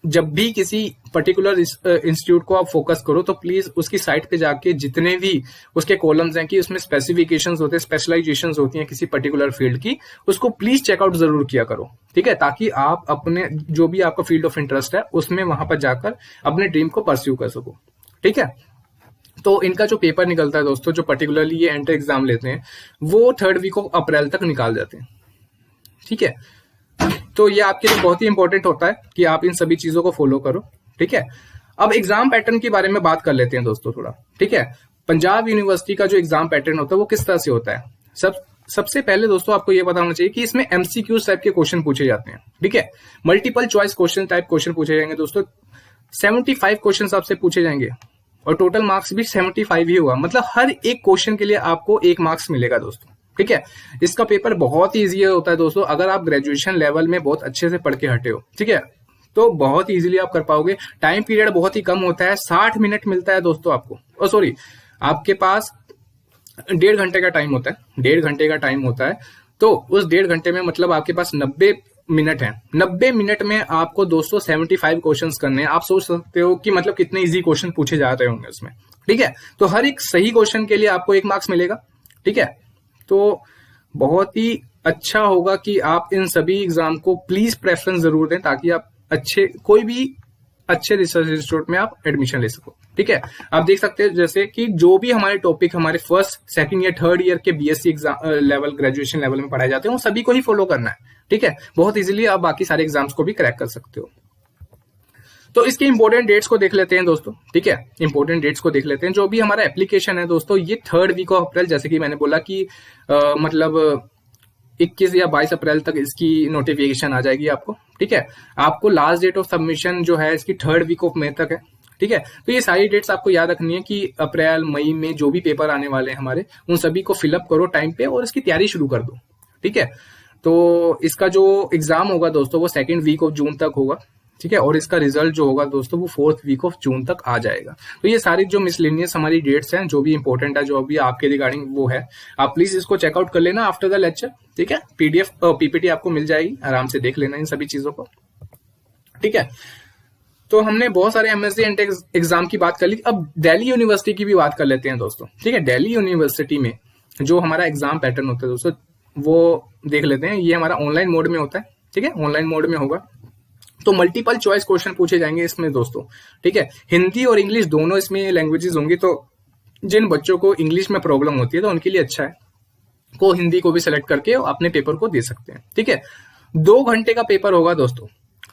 जब भी किसी पर्टिकुलर इंस्टीट्यूट को आप फोकस करो तो प्लीज उसकी साइट पे जाके जितने भी उसके कॉलम्स हैं कि उसमें स्पेसिफिकेशंस होते हैं, स्पेशलाइजेशंस होती हैं किसी पर्टिकुलर फील्ड की, उसको प्लीज चेकआउट जरूर किया करो, ठीक है, ताकि आप अपने जो भी आपका फील्ड ऑफ इंटरेस्ट है उसमें वहां पर जाकर अपने ड्रीम को परस्यू कर सको, ठीक है। तो इनका जो पेपर निकलता है दोस्तों, जो पर्टिकुलरली ये एंट्री एग्जाम लेते हैं, वो 3rd वीक ऑफ अप्रैल तक निकाल जाते हैं, ठीक है। तो ये आपके लिए बहुत ही इंपॉर्टेंट होता है कि आप इन सभी चीजों को फॉलो करो, ठीक है। अब एग्जाम पैटर्न के बारे में बात कर लेते हैं दोस्तों थोड़ा, ठीक है। पंजाब यूनिवर्सिटी का जो एग्जाम पैटर्न होता है वो किस तरह से होता है। सबसे पहले दोस्तों आपको ये पता होना चाहिए कि इसमें MCQ टाइप के क्वेश्चन पूछे जाते हैं, ठीक है। Multiple choice question type question पूछे जाएंगे दोस्तों। 75 क्वेश्चन आपसे पूछे जाएंगे और टोटल मार्क्स भी 75 ही हुआ, मतलब हर एक क्वेश्चन के लिए आपको 1 मार्क्स मिलेगा दोस्तों, ठीक है। इसका पेपर बहुत ही ईजी होता है दोस्तों, अगर आप ग्रेजुएशन लेवल में बहुत अच्छे से पढ़ के हटे हो, ठीक है, तो बहुत इजीली आप कर पाओगे। टाइम पीरियड बहुत ही कम होता है, 60 मिनट मिलता है दोस्तों आपको, सॉरी आपके पास 1.5 घंटे का टाइम होता है, 1.5 घंटे का टाइम होता है। तो उस 1.5 घंटे में मतलब आपके पास 90 मिनट है, 90 मिनट में आपको दोस्तों 75 क्वेश्चंस करने हैं। आप सोच सकते हो कि मतलब कितने इजी क्वेश्चन पूछे जा रहे होंगे उसमें, ठीक है। तो हर एक सही क्वेश्चन के लिए आपको 1 मार्क्स मिलेगा, ठीक है। तो बहुत ही अच्छा होगा कि आप इन सभी एग्जाम को प्लीज प्रेफरेंस जरूर दें, ताकि आप कोई भी अच्छे रिसर्च इंस्टीट्यूट में आप एडमिशन ले सको, ठीक है। आप देख सकते हैं जैसे कि जो भी हमारे टॉपिक हमारे फर्स्ट, सेकंड या थर्ड ईयर के BSc exam level, graduation level में पढ़ाए जाते हैं, वो सभी को ही फॉलो करना है, ठीक है। बहुत इजीली आप बाकी सारे एग्जाम्स को भी क्रैक कर सकते हो। तो इसके इंपॉर्टेंट डेट्स को देख लेते हैं दोस्तों, ठीक है। इंपॉर्टेंट डेट्स को देख लेते हैं। जो भी हमारा एप्लीकेशन है दोस्तों, ये 3rd वीक ऑफ अप्रैल, जैसे कि मैंने बोला कि मतलब 21 या 22 अप्रैल तक इसकी नोटिफिकेशन आ जाएगी आपको, ठीक है। आपको लास्ट डेट ऑफ सबमिशन जो है इसकी 3rd वीक ऑफ मई तक है, ठीक है। तो ये सारी डेट्स आपको याद रखनी है कि अप्रैल मई में जो भी पेपर आने वाले हैं हमारे, उन सभी को फिलअप करो टाइम पे और इसकी तैयारी शुरू कर दो, ठीक है। तो इसका जो एग्जाम होगा दोस्तों वो 2nd वीक ऑफ जून तक होगा, ठीक है। और इसका रिजल्ट जो होगा दोस्तों वो 4th वीक ऑफ जून तक आ जाएगा। तो ये सारी जो मिसलेनियस हमारी डेट्स हैं, जो भी इंपॉर्टेंट है, जो भी आपके रिगार्डिंग वो है, आप प्लीज इसको चेकआउट कर लेना आफ्टर द लेक्चर, ठीक है। पीडीएफ पीपीटी आपको मिल जाएगी, आराम से देख लेना इन सभी चीजों को, ठीक है। तो हमने बहुत सारे एमएससी एंड एग्जाम की बात कर ली। अब दिल्ली यूनिवर्सिटी की भी बात कर लेते हैं दोस्तों, ठीक है। दिल्ली यूनिवर्सिटी में जो हमारा एग्जाम पैटर्न होता है दोस्तों, वो देख लेते हैं। ये हमारा ऑनलाइन मोड में होता है, ठीक है, ऑनलाइन मोड में होगा। तो मल्टीपल चॉइस क्वेश्चन पूछे जाएंगे इसमें दोस्तों, ठीक है। हिंदी और इंग्लिश दोनों इसमें लैंग्वेजेस होंगी। तो जिन बच्चों को इंग्लिश में प्रॉब्लम होती है तो उनके लिए अच्छा है, को हिंदी को भी सिलेक्ट करके अपने पेपर को दे सकते हैं, ठीक है। 2 घंटे का पेपर होगा दोस्तों,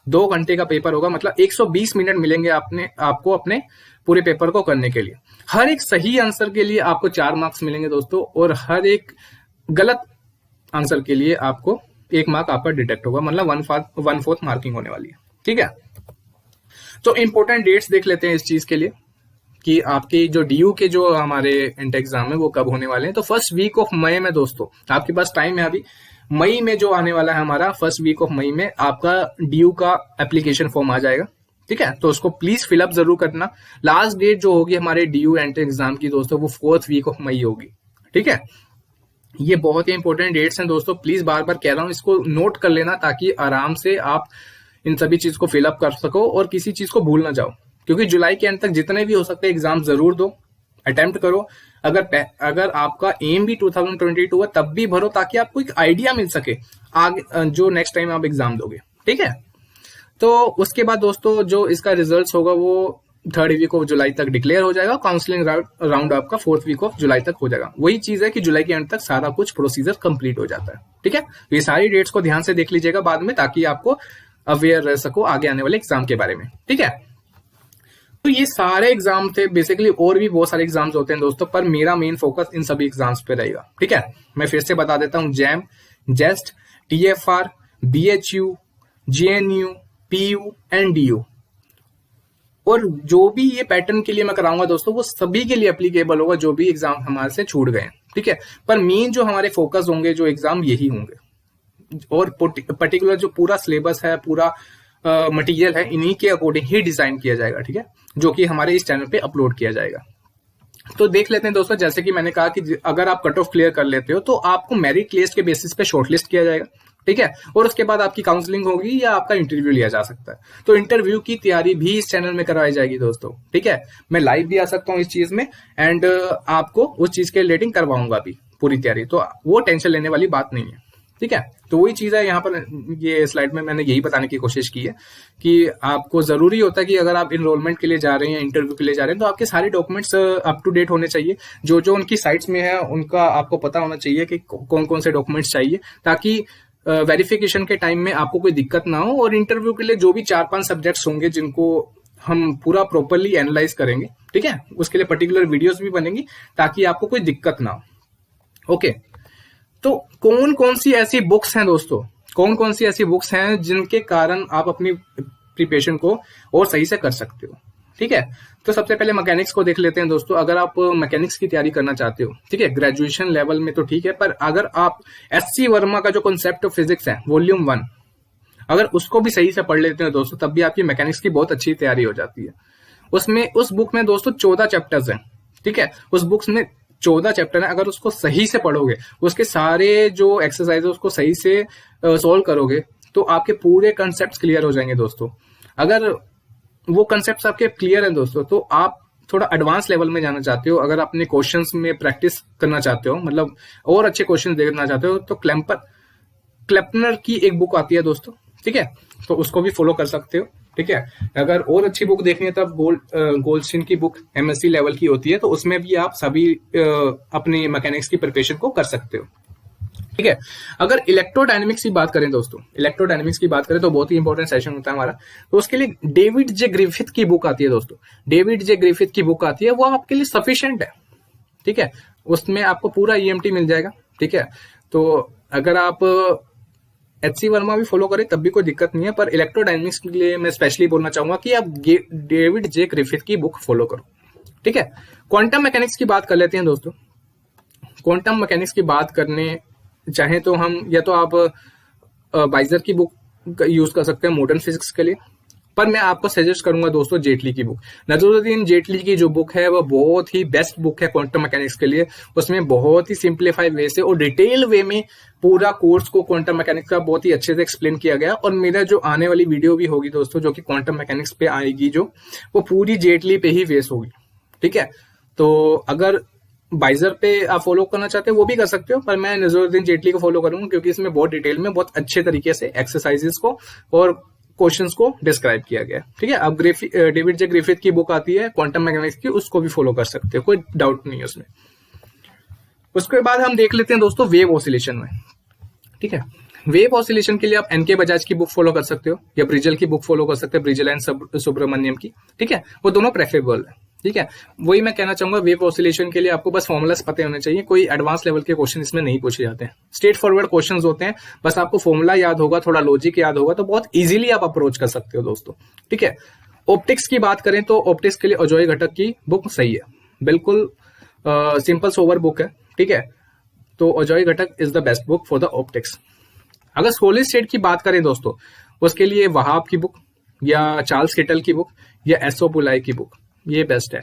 2 घंटे का पेपर होगा, मतलब 120 मिनट मिलेंगे आपको अपने पूरे पेपर को करने के लिए। हर एक सही आंसर के लिए आपको 4 मार्क्स मिलेंगे दोस्तों, और हर एक गलत आंसर के लिए आपको 1 मार्क आपका डिटेक्ट होगा, मतलब 1/4 मार्किंग होने वाली है, ठीक है। तो इंपॉर्टेंट डेट्स देख लेते हैं इस चीज के लिए कि आपके जो डीयू के जो हमारे इंटर एग्जाम है वो कब होने वाले हैं। तो 1st वीक ऑफ मई में दोस्तों आपके पास टाइम है। अभी मई में जो आने वाला है हमारा 1st वीक ऑफ मई में आपका डीयू का एप्लीकेशन फॉर्म आ जाएगा, ठीक है। तो उसको प्लीज फिलअप जरूर करना। लास्ट डेट जो होगी हमारे डीयू एंट्री एग्जाम की दोस्तों वो 4th वीक ऑफ मई होगी, ठीक है। ये बहुत ही इंपॉर्टेंट डेट्स हैं दोस्तों, प्लीज बार बार कह रहा हूं इसको नोट कर लेना, ताकि आराम से आप इन सभी चीज को फिलअप कर सको और किसी चीज को भूल ना जाओ। क्योंकि जुलाई के एंड तक जितने भी हो सकते हैं एग्जाम जरूर दो, अटेम्प्ट करो। अगर आपका एम भी 2022 है तब भी भरो, ताकि आपको एक आइडिया मिल सके आगे जो नेक्स्ट टाइम आप एग्जाम दोगे, ठीक है। तो उसके बाद दोस्तों जो इसका रिजल्ट होगा वो 3rd वीक ऑफ जुलाई तक डिक्लेयर हो जाएगा। काउंसलिंग राउंड आपका 4th वीक ऑफ जुलाई तक हो जाएगा। वही चीज है कि जुलाई के एंड तक सारा कुछ प्रोसीजर कंप्लीट हो जाता है, ठीक है। तो ये सारी डेट्स को ध्यान से देख लीजिएगा बाद में, ताकि आपको अवेयर रह सको आगे आने वाले एग्जाम के बारे में, ठीक है। तो ये सारे एग्जाम थे बेसिकली, और भी बहुत सारे एग्जाम्स होते हैं दोस्तों, पर मेरा मेन फोकस इन सभी एग्जाम्स पे रहेगा, ठीक है। मैं फिर से बता देता हूं, JAM, JEST, TFR, BHU, JNU, PU and DU, और जो भी ये पैटर्न के लिए मैं कराऊंगा दोस्तों वो सभी के लिए एप्लीकेबल होगा, जो भी एग्जाम हमारे से छूट गए, ठीक है। पर मेन जो हमारे फोकस होंगे जो एग्जाम यही होंगे, और पर्टिकुलर जो पूरा सिलेबस है, पूरा मटेरियल है, इन्हीं के अकॉर्डिंग ही डिजाइन किया जाएगा, ठीक है, जो कि हमारे इस चैनल पे अपलोड किया जाएगा। तो देख लेते हैं दोस्तों, जैसे कि मैंने कहा कि अगर आप कट ऑफ क्लियर कर लेते हो तो आपको मेरिट लिस्ट के बेसिस पे शॉर्टलिस्ट किया जाएगा, ठीक है। और उसके बाद आपकी काउंसलिंग होगी या आपका इंटरव्यू लिया जा सकता है। तो इंटरव्यू की तैयारी भी इस चैनल में करवाई जाएगी दोस्तों, ठीक है। मैं लाइव भी आ सकता हूँ इस चीज में, एंड आपको उस चीज के रिलेटिंग करवाऊंगा भी पूरी तैयारी, तो वो टेंशन लेने वाली बात नहीं है, ठीक है। तो वही चीज है यहाँ पर, ये स्लाइड में मैंने यही बताने की कोशिश की है कि आपको जरूरी होता है कि अगर आप इनरोलमेंट के लिए जा रहे हैं, इंटरव्यू के लिए जा रहे हैं, तो आपके सारे डॉक्यूमेंट्स अप टू डेट होने चाहिए। जो जो उनकी साइट्स में है उनका आपको पता होना चाहिए कि कौन कौन से डॉक्यूमेंट्स चाहिए, ताकि वेरिफिकेशन के टाइम में आपको कोई दिक्कत ना हो। और इंटरव्यू के लिए जो भी 4-5 सब्जेक्ट्स होंगे जिनको हम पूरा प्रॉपरली एनालाइज करेंगे, ठीक है, उसके लिए पर्टिकुलर वीडियोस भी बनेंगी ताकि आपको कोई दिक्कत ना हो, ओके। तो कौन कौन सी ऐसी बुक्स हैं दोस्तों, कौन कौन सी ऐसी बुक्स हैं जिनके कारण आप अपनी प्रिपरेशन को और सही से कर सकते हो, ठीक है। तो सबसे पहले मैकेनिक्स को देख लेते हैं दोस्तों। अगर आप मैकेनिक्स की तैयारी करना चाहते हो, ठीक है, ग्रेजुएशन लेवल में तो ठीक है, पर अगर आप एससी वर्मा का जो कॉन्सेप्ट ऑफ फिजिक्स है वॉल्यूम 1 अगर उसको भी सही से पढ़ लेते हैं दोस्तों, तब भी आपकी मैकेनिक्स की बहुत अच्छी तैयारी हो जाती है। उस बुक में दोस्तों 14 चैप्टर्स हैं, ठीक है। उस बुक्स में 14 चैप्टर है, अगर उसको सही से पढ़ोगे, उसके सारे जो एक्सरसाइज उसको सही से सोल्व करोगे, तो आपके पूरे कंसेप्ट क्लियर हो जाएंगे दोस्तों। अगर वो कंसेप्ट आपके क्लियर है दोस्तों, तो आप थोड़ा एडवांस लेवल में जाना चाहते हो, अगर अपने क्वेश्चंस में प्रैक्टिस करना चाहते हो, मतलब और अच्छे क्वेश्चन देखना चाहते हो, तो क्लेपनर की एक बुक आती है दोस्तों, ठीक है, तो उसको भी फॉलो कर सकते हो। ठीक है, अगर और अच्छी बुक देखनी है तब गोल्डस्टीन की बुक एमएससी लेवल की होती है, तो उसमें भी आप सभी अपनी मैकेनिक्स की प्रिपरेशन को कर सकते हो। ठीक है, अगर इलेक्ट्रोडायनेमिक्स की बात करें दोस्तों, इलेक्ट्रोडायनेमिक्स की बात करें तो बहुत ही इंपॉर्टेंट सेशन होता है हमारा, तो उसके लिए डेविड जे ग्रिफिथ की बुक आती है दोस्तों। डेविड जे ग्रिफिथ की बुक आती है, वो आपके लिए सफिशिएंट है। ठीक है, उसमें आपको पूरा ईएमटी मिल जाएगा। ठीक है, तो अगर आप एचसी वर्मा भी फॉलो करें तब भी कोई दिक्कत नहीं है, पर इलेक्ट्रोडायनेमिक्स के लिए मैं स्पेशली बोलना चाहूंगा कि आप डेविड जे ग्रिफिथ की बुक फॉलो करो। ठीक है, क्वांटम मैकेनिक्स की बात कर लेते हैं दोस्तों। क्वांटम मैकेनिक्स की बात करने चाहें तो हम, या तो आप बाइजर की बुक यूज कर सकते हैं मॉडर्न फिजिक्स के लिए, पर मैं आपको सजेस्ट करूंगा दोस्तों जेटली की बुक। नजरुद्दीन जेटली की जो बुक है वो बहुत ही बेस्ट बुक है क्वांटम मैकेनिक्स के लिए। उसमें बहुत ही सिंप्लीफाइड वे से और डिटेल वे में पूरा कोर्स को क्वांटम मैकेनिक्स का बहुत ही अच्छे से एक्सप्लेन किया गया। और मेरा जो आने वाली वीडियो भी होगी दोस्तों, जो कि क्वांटम मैकेनिक्स पे आएगी, जो वो पूरी जेटली पे ही बेस होगी। ठीक है, तो अगर बाइजर पे आप फॉलो करना चाहते हो वो भी कर सकते हो, पर मैं नजरुद्दीन जेटली को फॉलो करूंगा क्योंकि इसमें बहुत डिटेल में बहुत अच्छे तरीके से एक्सरसाइजेस को और क्वेश्चंस को डिस्क्राइब किया गया। ठीक है, अब डेविड जे ग्रिफिथ की बुक आती है क्वांटम मैकेनिक्स की, उसको भी फॉलो कर सकते हो, कोई डाउट नहीं है उसमें। उसके बाद हम देख लेते हैं दोस्तों वेव ऑसिलेशन में। ठीक है, वेव ऑसिलेशन के लिए आप एनके बजाज की बुक फॉलो कर सकते हो या ब्रिजल की बुक फॉलो कर सकते हो, ब्रिजल एंड सुब्रमण्यम की। ठीक है, वो दोनों प्रेफरेबल है। ठीक है, वही मैं कहना चाहूंगा, वेव ऑसिलेशन के लिए आपको बस फॉर्मुलास पते होने चाहिए, कोई एडवांस लेवल के क्वेश्चन इसमें नहीं पूछे जाते हैं, स्ट्रेट फॉरवर्ड क्वेश्चन होते हैं, बस आपको फॉर्मुला याद होगा, थोड़ा लॉजिक याद होगा, तो बहुत इजीली आप अप्रोच कर सकते हो दोस्तों। ठीक है, ऑप्टिक्स की बात करें तो ऑप्टिक्स के लिए अजॉय घटक की बुक सही है, बिल्कुल सिंपल सोवर बुक है। ठीक है, तो अजॉय घटक is the best book for the optics. अगर सॉलिड स्टेट की बात करें दोस्तों, उसके लिए वहाब की बुक या चार्ल्स किटल की बुक या एसओ पुलाई की बुक, ये बेस्ट है,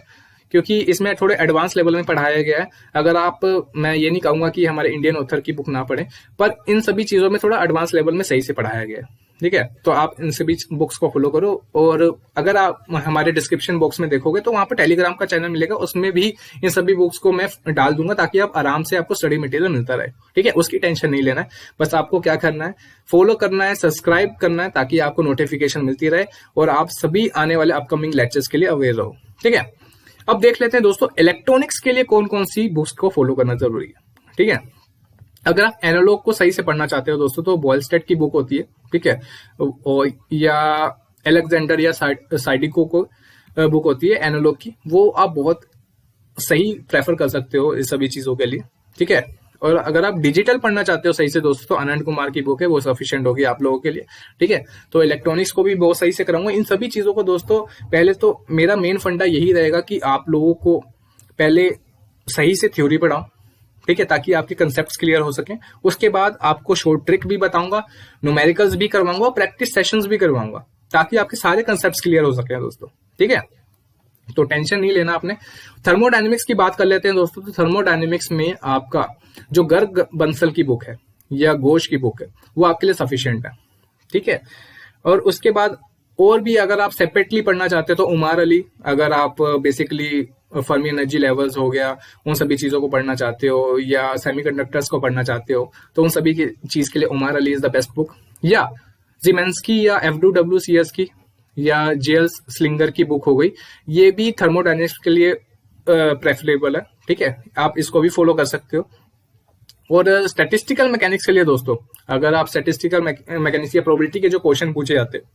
क्योंकि इसमें थोड़े एडवांस लेवल में पढ़ाया गया है। अगर आप, मैं ये नहीं कहूंगा कि हमारे इंडियन ऑथर की बुक ना पढ़ें, पर इन सभी चीजों में थोड़ा एडवांस लेवल में सही से पढ़ाया गया है। ठीक है, तो आप इन सभी बुक्स को फॉलो करो। और अगर आप हमारे डिस्क्रिप्शन बॉक्स में देखोगे तो वहां पर टेलीग्राम का चैनल मिलेगा, उसमें भी इन सभी बुक्स को मैं डाल दूंगा, ताकि आप आराम से आपको स्टडी मटेरियल मिलता रहे। ठीक है, उसकी टेंशन नहीं लेना है, बस आपको क्या करना है, फॉलो करना है, सब्सक्राइब करना है, ताकि आपको नोटिफिकेशन मिलती रहे और आप सभी आने वाले अपकमिंग लेक्चर्स के लिए अवेयर रहो। ठीक है, अब देख लेते हैं दोस्तों इलेक्ट्रॉनिक्स के लिए कौन कौन सी बुक्स को फॉलो करना जरूरी है। ठीक है, अगर आप एनालॉग को सही से पढ़ना चाहते हो दोस्तों, तो बॉयलस्टेड की बुक होती है। ठीक है, या एलेक्जेंडर या साइडिको को बुक होती है एनालॉग की, वो आप बहुत सही प्रेफर कर सकते हो इस सभी चीजों के लिए। ठीक है, और अगर आप डिजिटल पढ़ना चाहते हो सही से दोस्तों, तो आनंद कुमार की बुक है, वो सफिशिएंट होगी आप लोगों के लिए। ठीक है, तो इलेक्ट्रॉनिक्स को भी बहुत सही से कराऊंगा। इन सभी चीजों को दोस्तों, पहले तो मेरा मेन फंडा यही रहेगा कि आप लोगों को पहले सही से थ्योरी पढ़ाओ। ठीक है, ताकि आपके कंसेप्ट क्लियर हो सके। उसके बाद आपको शॉर्ट ट्रिक भी बताऊंगा, न्यूमेरिकल्स भी करवाऊंगा, प्रैक्टिस सेशंस भी करवाऊंगा, ताकि आपके सारे कंसेप्ट क्लियर हो सके दोस्तों। ठीक है, तो टेंशन नहीं लेना आपने। थर्मोडायनेमिक्स की बात कर लेते हैं दोस्तों, तो थर्मोडायनेमिक्स में आपका जो गर्ग बंसल की बुक है या घोष की बुक है, वो आपके लिए सफिशिएंट है। ठीक है, और उसके बाद और भी अगर आप सेपरेटली पढ़ना चाहते हो तो उमर अली, अगर आप बेसिकली फर्मी एनर्जी लेवल्स हो गया, उन सभी चीजों को पढ़ना चाहते हो, या सेमीकंडक्टर्स को पढ़ना चाहते हो, तो उन सभी की चीज के लिए Umar Ali is the best book. या जिमेंस्की या FWCS की या जेल स्लिंगर की बुक हो गई, ये भी थर्मोडायनेमिक्स के लिए प्रेफरेबल है। ठीक है, आप इसको भी फॉलो कर सकते हो। और स्टैटिस्टिकल मैकेनिक्स के लिए दोस्तों, अगर आप स्टैटिस्टिकल मैकेनिक्स या प्रोबेबिलिटी के जो क्वेश्चन पूछे जाते हैं,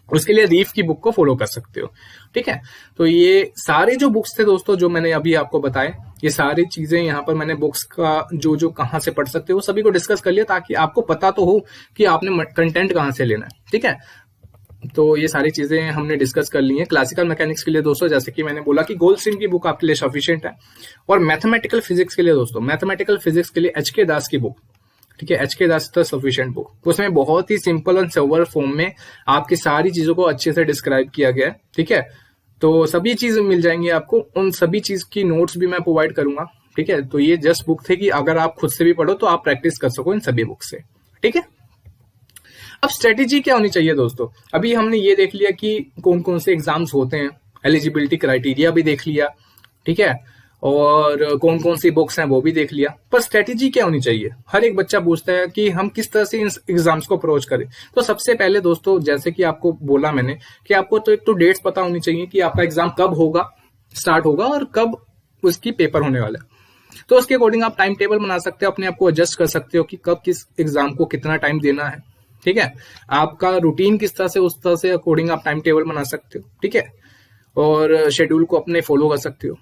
उसके लिए रीफ की बुक को फॉलो कर सकते हो। ठीक है, तो ये सारे जो बुक्स थे दोस्तों, जो मैंने अभी आपको बताए, ये सारी चीजें यहाँ पर मैंने बुक्स का जो कहाँ से पढ़ सकते हो वो सभी को डिस्कस कर लिया, ताकि आपको पता तो हो कि आपने कंटेंट कहाँ से लेना है। ठीक है, तो ये सारी चीजें हमने डिस्कस कर ली हैं। क्लासिकल मैकेनिक्स के लिए दोस्तों, जैसे कि मैंने बोला कि गोल्डस्टीन की बुक आपके लिए सफिशिएंट है। और मैथमेटिकल फिजिक्स के लिए दोस्तों, मैथमेटिकल फिजिक्स के लिए HK दास की बुक, ठीक है, HK Das the sufficient book, उसमें बहुत ही सिंपल और सोवर फॉर्म में आपकी सारी चीजों को अच्छे से डिस्क्राइब किया गया है। ठीक है, तो सभी चीजें मिल जाएंगी आपको, उन सभी चीज की नोट्स भी मैं प्रोवाइड करूंगा। ठीक है, तो ये जस्ट बुक थे कि अगर आप खुद से भी पढ़ो तो आप प्रैक्टिस कर सको इन सभी बुक से। ठीक है, अब स्ट्रेटेजी क्या होनी चाहिए दोस्तों? अभी हमने ये देख लिया कि कौन कौन से एग्जाम्स होते हैं, एलिजिबिलिटी क्राइटेरिया भी देख लिया, ठीक है, और कौन कौन सी बुक्स हैं वो भी देख लिया, पर स्ट्रेटेजी क्या होनी चाहिए? हर एक बच्चा पूछता है कि हम किस तरह से इन एग्जाम्स को अप्रोच करें। तो सबसे पहले दोस्तों, जैसे कि आपको बोला मैंने कि आपको तो एक तो डेट्स पता होनी चाहिए कि आपका एग्जाम कब होगा, स्टार्ट होगा और कब उसकी पेपर होने वाला है। तो उसके अकॉर्डिंग आप टाइम टेबल बना सकते हो, अपने आप को एडजस्ट कर सकते हो कि कब किस एग्जाम को कितना टाइम देना है, ठीक है। आपका रूटीन किस तरह से, उस तरह से अकॉर्डिंग आप टाइम टेबल बना सकते हो, ठीक है, और शेड्यूल को अपने फॉलो कर सकते हो।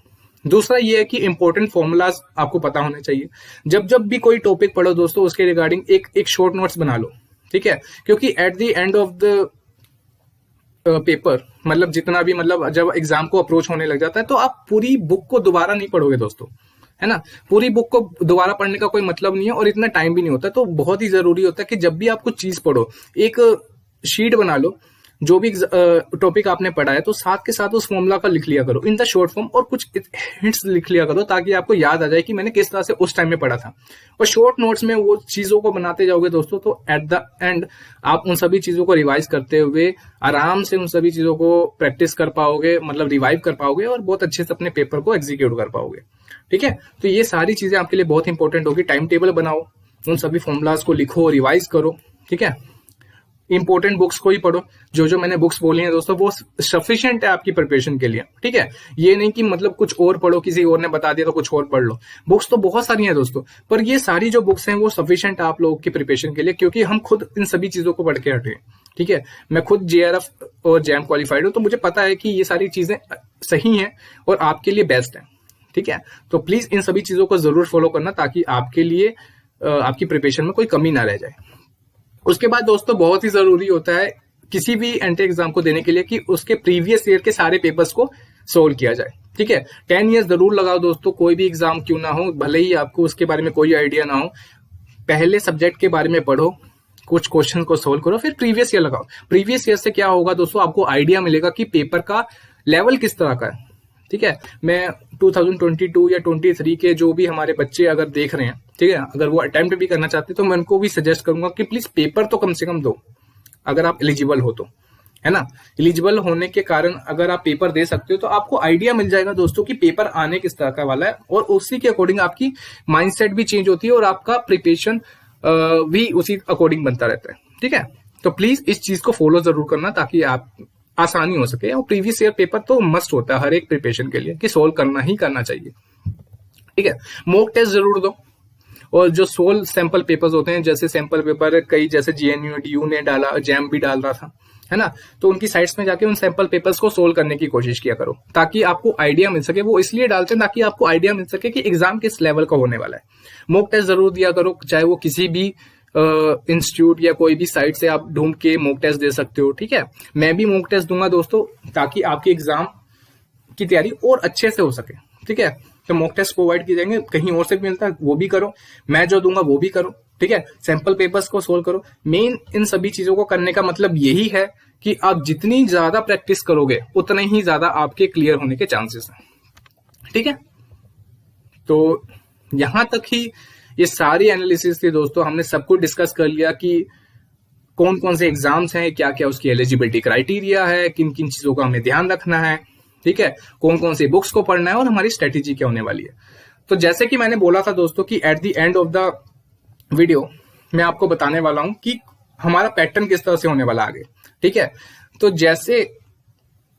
दूसरा ये है कि इंपॉर्टेंट फॉर्मूलाज आपको पता होने चाहिए। जब जब भी कोई टॉपिक पढ़ो दोस्तों, उसके रिगार्डिंग एक शॉर्ट नोट्स बना लो, ठीक है, क्योंकि at the end of the paper, मतलब जितना भी, मतलब जब एग्जाम को अप्रोच होने लग जाता है तो आप पूरी बुक को दोबारा नहीं पढ़ोगे दोस्तों, है ना। पूरी बुक को दोबारा पढ़ने का कोई मतलब नहीं है और इतना टाइम भी नहीं होता। तो बहुत ही जरूरी होता है कि जब भी आप कुछ चीज पढ़ो, एक शीट बना लो, जो भी टॉपिक आपने पढ़ा है, तो साथ के साथ उस फॉर्मूला का लिख लिया करो इन द शॉर्ट फॉर्म, और कुछ हिंट्स लिख लिया करो ताकि आपको याद आ जाए कि मैंने किस तरह से उस टाइम में पढ़ा था। और शॉर्ट नोट्स में वो चीजों को बनाते जाओगे दोस्तों, तो एट द एंड आप उन सभी चीजों को रिवाइज करते हुए आराम से उन सभी चीजों को प्रैक्टिस कर पाओगे, मतलब रिवाइव कर पाओगे और बहुत अच्छे से अपने पेपर को एग्जीक्यूट कर पाओगे, ठीक है। तो ये सारी चीजें आपके लिए बहुत इंपॉर्टेंट होगी। टाइम टेबल बनाओ, उन सभी फॉर्मूलाज को लिखो, रिवाइज करो, ठीक है। इंपॉर्टेंट बुक्स को ही पढ़ो। जो जो मैंने बुक्स बोली हैं दोस्तों, वो सफिशिएंट है आपकी प्रिपरेशन के लिए, ठीक है। ये नहीं कि मतलब कुछ और पढ़ो, किसी और ने बता दिया तो कुछ और पढ़ लो। बुक्स तो बहुत सारी हैं दोस्तों, पर ये सारी जो बुक्स हैं वो सफिशिएंट है आप लोगों की प्रिपरेशन के लिए, क्योंकि हम खुद इन सभी चीजों को पढ़ के हटे हैं, ठीक है। मैं खुद JRF और जैम क्वालिफाइड हूं, तो मुझे पता है कि ये सारी चीजें सही हैं और आपके लिए बेस्ट है, ठीक है। तो प्लीज इन सभी चीजों को जरूर फॉलो करना ताकि आपके लिए आपकी प्रिपरेशन में कोई कमी ना रह जाए। उसके बाद दोस्तों बहुत ही जरूरी होता है किसी भी एंट्री एग्जाम को देने के लिए कि उसके प्रीवियस ईयर के सारे पेपर्स को सोल्व किया जाए, ठीक है। 10 ईयर्स जरूर लगाओ दोस्तों, कोई भी एग्जाम क्यों ना हो, भले ही आपको उसके बारे में कोई आइडिया ना हो, पहले सब्जेक्ट के बारे में पढ़ो, कुछ क्वेश्चन को सोल्व करो, फिर प्रीवियस ईयर लगाओ। प्रीवियस ईयर से क्या होगा दोस्तों, आपको आइडिया मिलेगा कि पेपर का लेवल किस तरह का है, ठीक है। मैं 2022 या 23 के जो भी हमारे बच्चे अगर देख रहे हैं, ठीक है, अगर वो अटेम्प्ट भी करना चाहते हैं, तो मैं उनको भी सजेस्ट करूंगा कि प्लीज पेपर तो कम से कम दो, अगर आप एलिजिबल हो तो, है ना। एलिजिबल होने के कारण अगर आप पेपर दे सकते हो तो आपको आइडिया मिल जाएगा दोस्तों कि पेपर आने किस तरह का वाला है, और उसी के अकॉर्डिंग आपकी माइंडसेट भी चेंज होती है और आपका प्रिपरेशन भी उसी अकॉर्डिंग बनता रहता है, ठीक है। तो प्लीज इस चीज को फॉलो जरूर करना ताकि आप आसानी हो सके। और प्रीवियस ईयर पेपर तो मस्ट होता है हर एक प्रिपरेशन के लिए कि सोल्व करना ही करना चाहिए, ठीक है। मॉक टेस्ट जरूर दो, और जो 16 सैंपल पेपर्स होते हैं, जैसे सैंपल पेपर कई जैसे GNU DU ने डाला, जैम भी डाल रहा था, है ना, तो उनकी साइट्स में जाके उन सैंपल पेपर्स को सोल्व करने की कोशिश किया करो ताकि आपको आइडिया मिल सके। वो इसलिए डालते हैं ताकि आपको आइडिया मिल सके कि एग्जाम किस लेवल का होने वाला है। मॉक टेस्ट जरूर दिया करो, चाहे वो किसी भी इंस्टीट्यूट या कोई भी साइट से आप ढूंढ के मॉक टेस्ट दे सकते हो, ठीक है। मैं भी मॉक टेस्ट दूंगा दोस्तों ताकि आपकी एग्जाम की तैयारी और अच्छे से हो सके, ठीक है। तो मॉक टेस्ट प्रोवाइड किए जाएंगे, कहीं और से भी मिलता है वो भी करो, मैं जो दूंगा वो भी करो, ठीक है। सैंपल पेपर्स को सोल्व करो। मेन इन सभी चीजों को करने का मतलब यही है कि आप जितनी ज्यादा प्रैक्टिस करोगे उतने ही ज्यादा आपके क्लियर होने के चांसेस हैं, ठीक है। तो यहां तक ही ये सारी एनालिसिस थी दोस्तों, हमने सब कुछ डिस्कस कर लिया कि कौन कौन से एग्जाम्स हैं, क्या क्या उसकी एलिजिबिलिटी क्राइटेरिया है, किन किन चीजों का हमें ध्यान रखना है, ठीक है, कौन कौन सी बुक्स को पढ़ना है और हमारी स्ट्रेटेजी क्या होने वाली है। तो जैसे कि मैंने बोला था दोस्तों कि at the end of the video मैं आपको बताने वाला हूं कि हमारा पैटर्न किस तरह से होने वाला आगे, ठीक है। तो जैसे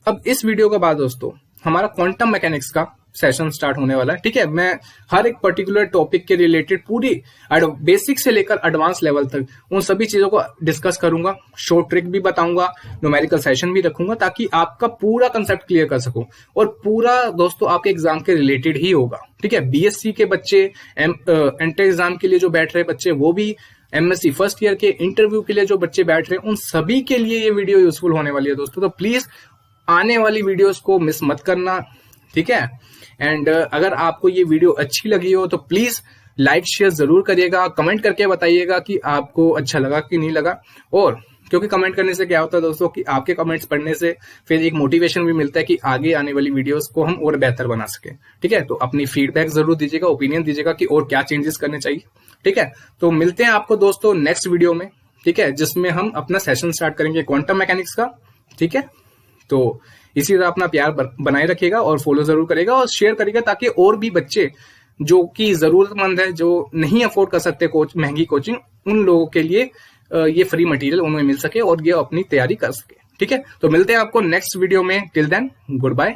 अब इस वीडियो के बाद दोस्तों हमारा क्वांटम मैकेनिक्स का सेशन स्टार्ट होने वाला है, ठीक है। मैं हर एक पर्टिकुलर टॉपिक के रिलेटेड पूरी बेसिक से लेकर एडवांस लेवल तक उन सभी चीजों को डिस्कस करूंगा, शॉर्ट ट्रिक भी बताऊंगा, न्यूमेरिकल सेशन भी रखूंगा ताकि आपका पूरा कंसेप्ट क्लियर कर सकूं। और पूरा दोस्तों आपके एग्जाम के रिलेटेड ही होगा, ठीक है। BSc के बच्चे, एंट्री एग्जाम के लिए जो बैठ रहे बच्चे, वो भी MSc फर्स्ट ईयर के इंटरव्यू के लिए जो बच्चे बैठ रहे हैं, उन सभी के लिए ये वीडियो यूजफुल होने वाली है दोस्तों। तो प्लीज आने वाली वीडियोस को मिस मत करना, ठीक है। एंड अगर आपको ये वीडियो अच्छी लगी हो तो प्लीज लाइक शेयर जरूर करिएगा, कमेंट करके बताइएगा कि आपको अच्छा लगा कि नहीं लगा। और क्योंकि कमेंट करने से क्या होता है दोस्तों कि आपके कमेंट्स पढ़ने से फिर एक मोटिवेशन भी मिलता है कि आगे आने वाली वीडियोस को हम और बेहतर बना सके, ठीक है। तो अपनी फीडबैक जरूर दीजिएगा, ओपिनियन दीजिएगा कि और क्या चेंजेस करने चाहिए, ठीक है। तो मिलते हैं आपको दोस्तों नेक्स्ट वीडियो में, ठीक है, जिसमें हम अपना सेशन स्टार्ट करेंगे क्वांटम मैकेनिक्स का। ठीक है, तो इसी तरह अपना प्यार बनाए रखिएगा और फॉलो जरूर करेगा और शेयर करेगा, ताकि और भी बच्चे जो कि जरूरतमंद है, जो नहीं अफोर्ड कर सकते महंगी कोचिंग, उन लोगों के लिए ये फ्री मटेरियल उन्हें मिल सके और ये अपनी तैयारी कर सके। ठीक है, तो मिलते हैं आपको नेक्स्ट वीडियो में। Till then good bye.